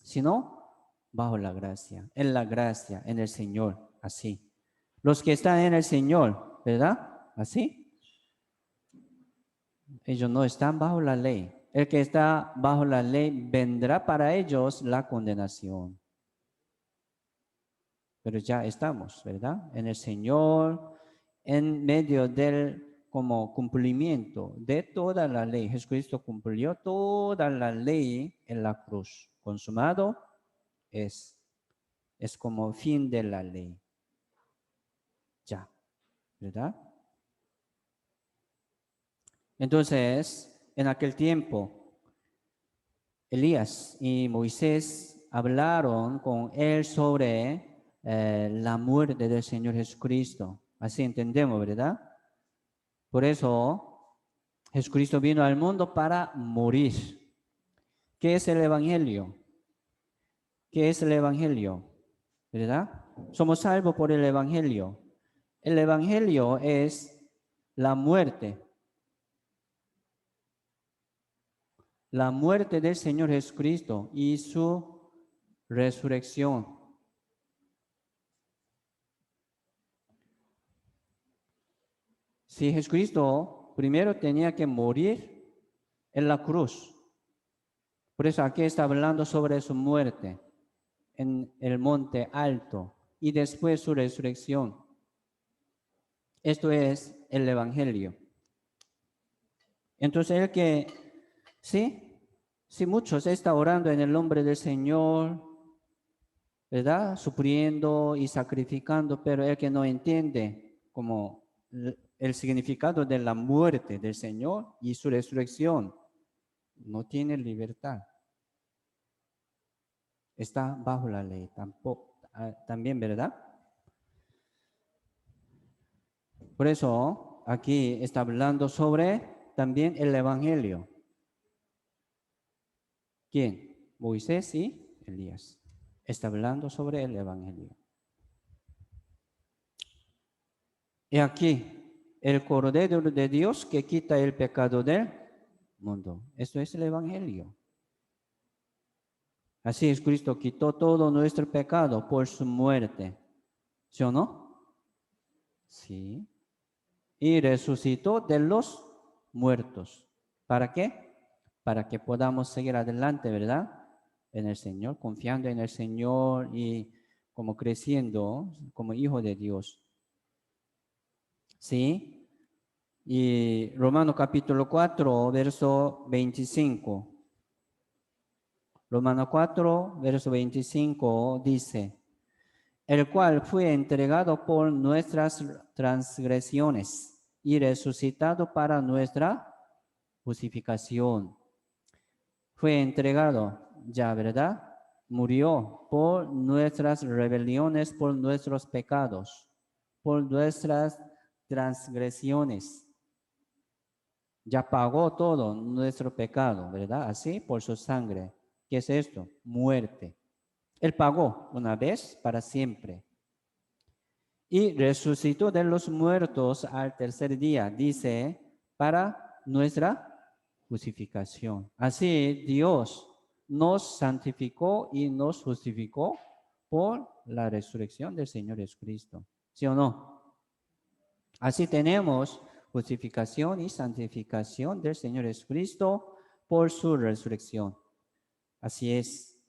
sino bajo la gracia, en el Señor, así. Los que están en el Señor, ¿verdad? Así. Ellos no están bajo la ley. El que está bajo la ley vendrá para ellos la condenación. Pero ya estamos, ¿verdad? En el Señor, en medio del como cumplimiento de toda la ley. Jesucristo cumplió toda la ley en la cruz. Consumado es como fin de la ley. Ya, ¿verdad? Entonces, en aquel tiempo, Elías y Moisés hablaron con él sobre la muerte del Señor Jesucristo. Así entendemos, ¿verdad? Por eso, Jesucristo vino al mundo para morir. ¿Qué es el Evangelio? ¿Qué es el Evangelio? ¿Verdad? Somos salvos por el Evangelio. El Evangelio es la muerte del Señor Jesucristo y su resurrección. Si Jesucristo primero tenía que morir en la cruz, por eso aquí está hablando sobre su muerte en el monte alto y después su resurrección. Esto es el Evangelio. Entonces el que, sí, muchos están orando en el nombre del Señor, ¿verdad? Sufriendo y sacrificando, pero el que no entiende como el significado de la muerte del Señor y su resurrección, no tiene libertad. Está bajo la ley, también, ¿verdad? Por eso aquí está hablando sobre también el Evangelio. ¿Quién? Moisés y Elías. Está hablando sobre el Evangelio. Y aquí, el Cordero de Dios que quita el pecado del mundo. Esto es el Evangelio. Así es, Cristo quitó todo nuestro pecado por su muerte. ¿Sí o no? Sí. Y resucitó de los muertos. ¿Para qué? Para que podamos seguir adelante, ¿verdad? en el Señor, confiando en el Señor y como creciendo como hijo de Dios. ¿Sí? Y Romanos capítulo 4, verso 25. Romanos 4, verso 25 dice, el cual fue entregado por nuestras transgresiones y resucitado para nuestra justificación. Fue entregado ya, ¿verdad? Murió por nuestras rebeliones, por nuestros pecados, por nuestras transgresiones. Ya pagó todo nuestro pecado, ¿verdad? Así, por su sangre. ¿Qué es esto? Muerte. Él pagó una vez para siempre. Y resucitó de los muertos al tercer día, dice, para nuestra justificación. Así Dios nos santificó y nos justificó por la resurrección del Señor Jesucristo. ¿Sí o no? Así tenemos justificación y santificación del Señor Jesucristo por su resurrección. Así es.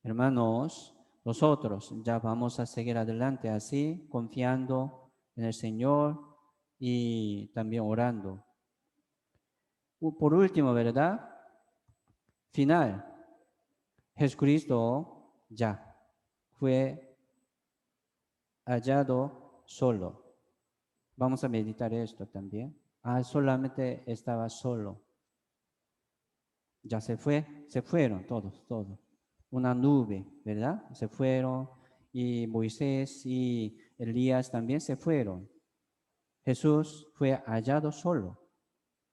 Hermanos, nosotros ya vamos a seguir adelante así, confiando en el Señor y también orando. Por último, ¿verdad? Final. Jesucristo ya fue hallado solo. Vamos a meditar esto también. Solamente estaba solo. Ya se fueron todos. Una nube, ¿verdad? Se fueron y Moisés y Elías también se fueron. Jesús fue hallado solo.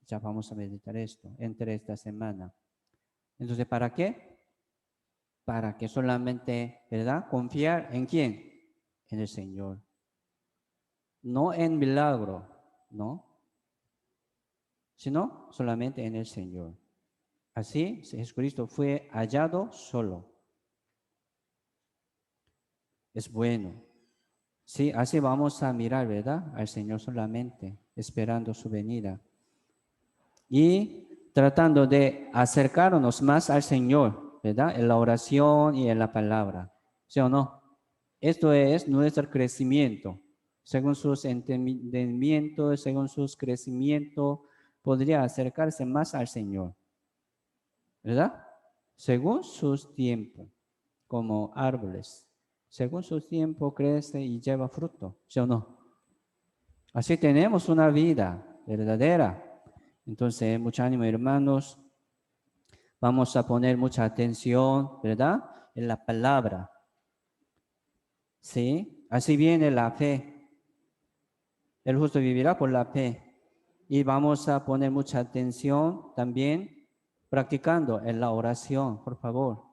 Ya vamos a meditar esto entre esta semana. Entonces, ¿para qué? Para que solamente, ¿verdad? Confiar en quién? En el Señor. No en milagro, ¿no? Sino solamente en el Señor. Así, Jesucristo fue hallado solo. Es bueno. Sí, así vamos a mirar, ¿verdad? Al Señor solamente, esperando su venida. Y tratando de acercarnos más al Señor, ¿verdad? En la oración y en la palabra. ¿Sí o no? Esto es nuestro crecimiento. Según sus entendimientos, según sus crecimientos, podría acercarse más al Señor. ¿Verdad? Según sus tiempos, como árboles. Según su tiempo crece y lleva fruto. ¿Sí o no? Así tenemos una vida verdadera. Entonces, mucho ánimo, hermanos. Vamos a poner mucha atención, ¿verdad? En la palabra. ¿Sí? Así viene la fe. El justo vivirá por la fe. Y vamos a poner mucha atención también practicando en la oración, por favor.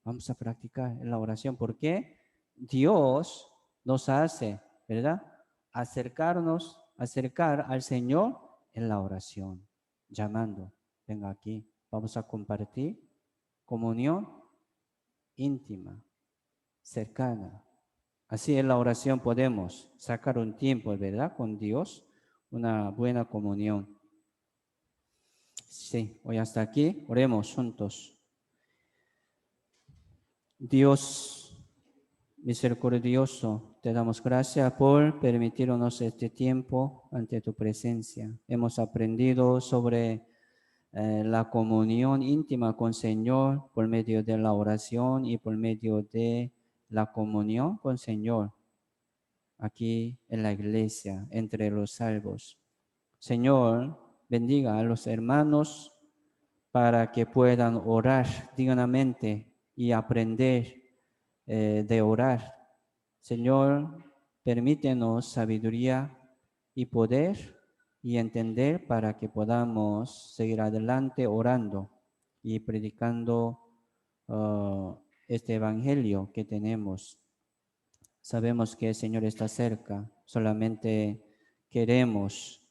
Vamos a practicar en la oración porque Dios nos hace, ¿verdad? Acercar al Señor en la oración, llamando. Venga aquí, vamos a compartir comunión íntima, cercana. Así en la oración podemos sacar un tiempo, ¿verdad? Con Dios, una buena comunión. Sí, hoy hasta aquí, oremos juntos. Dios misericordioso, te damos gracias por permitirnos este tiempo ante tu presencia. Hemos aprendido sobre la comunión íntima con el Señor por medio de la oración y por medio de la comunión con el Señor aquí en la iglesia, entre los salvos. Señor, bendiga a los hermanos para que puedan orar dignamente y aprender de orar. Señor, permítenos sabiduría y poder y entender para que podamos seguir adelante orando y predicando este evangelio que tenemos. Sabemos que el Señor está cerca, solamente queremos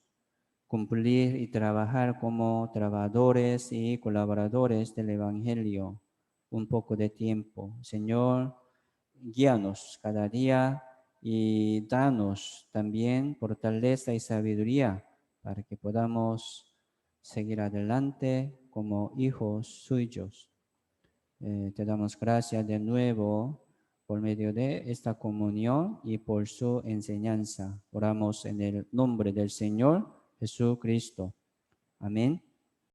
cumplir y trabajar como trabajadores y colaboradores del evangelio un poco de tiempo. Señor, guíanos cada día y danos también fortaleza y sabiduría para que podamos seguir adelante como hijos suyos. Te damos gracias de nuevo por medio de esta comunión y por su enseñanza. Oramos en el nombre del Señor Jesucristo. Amén.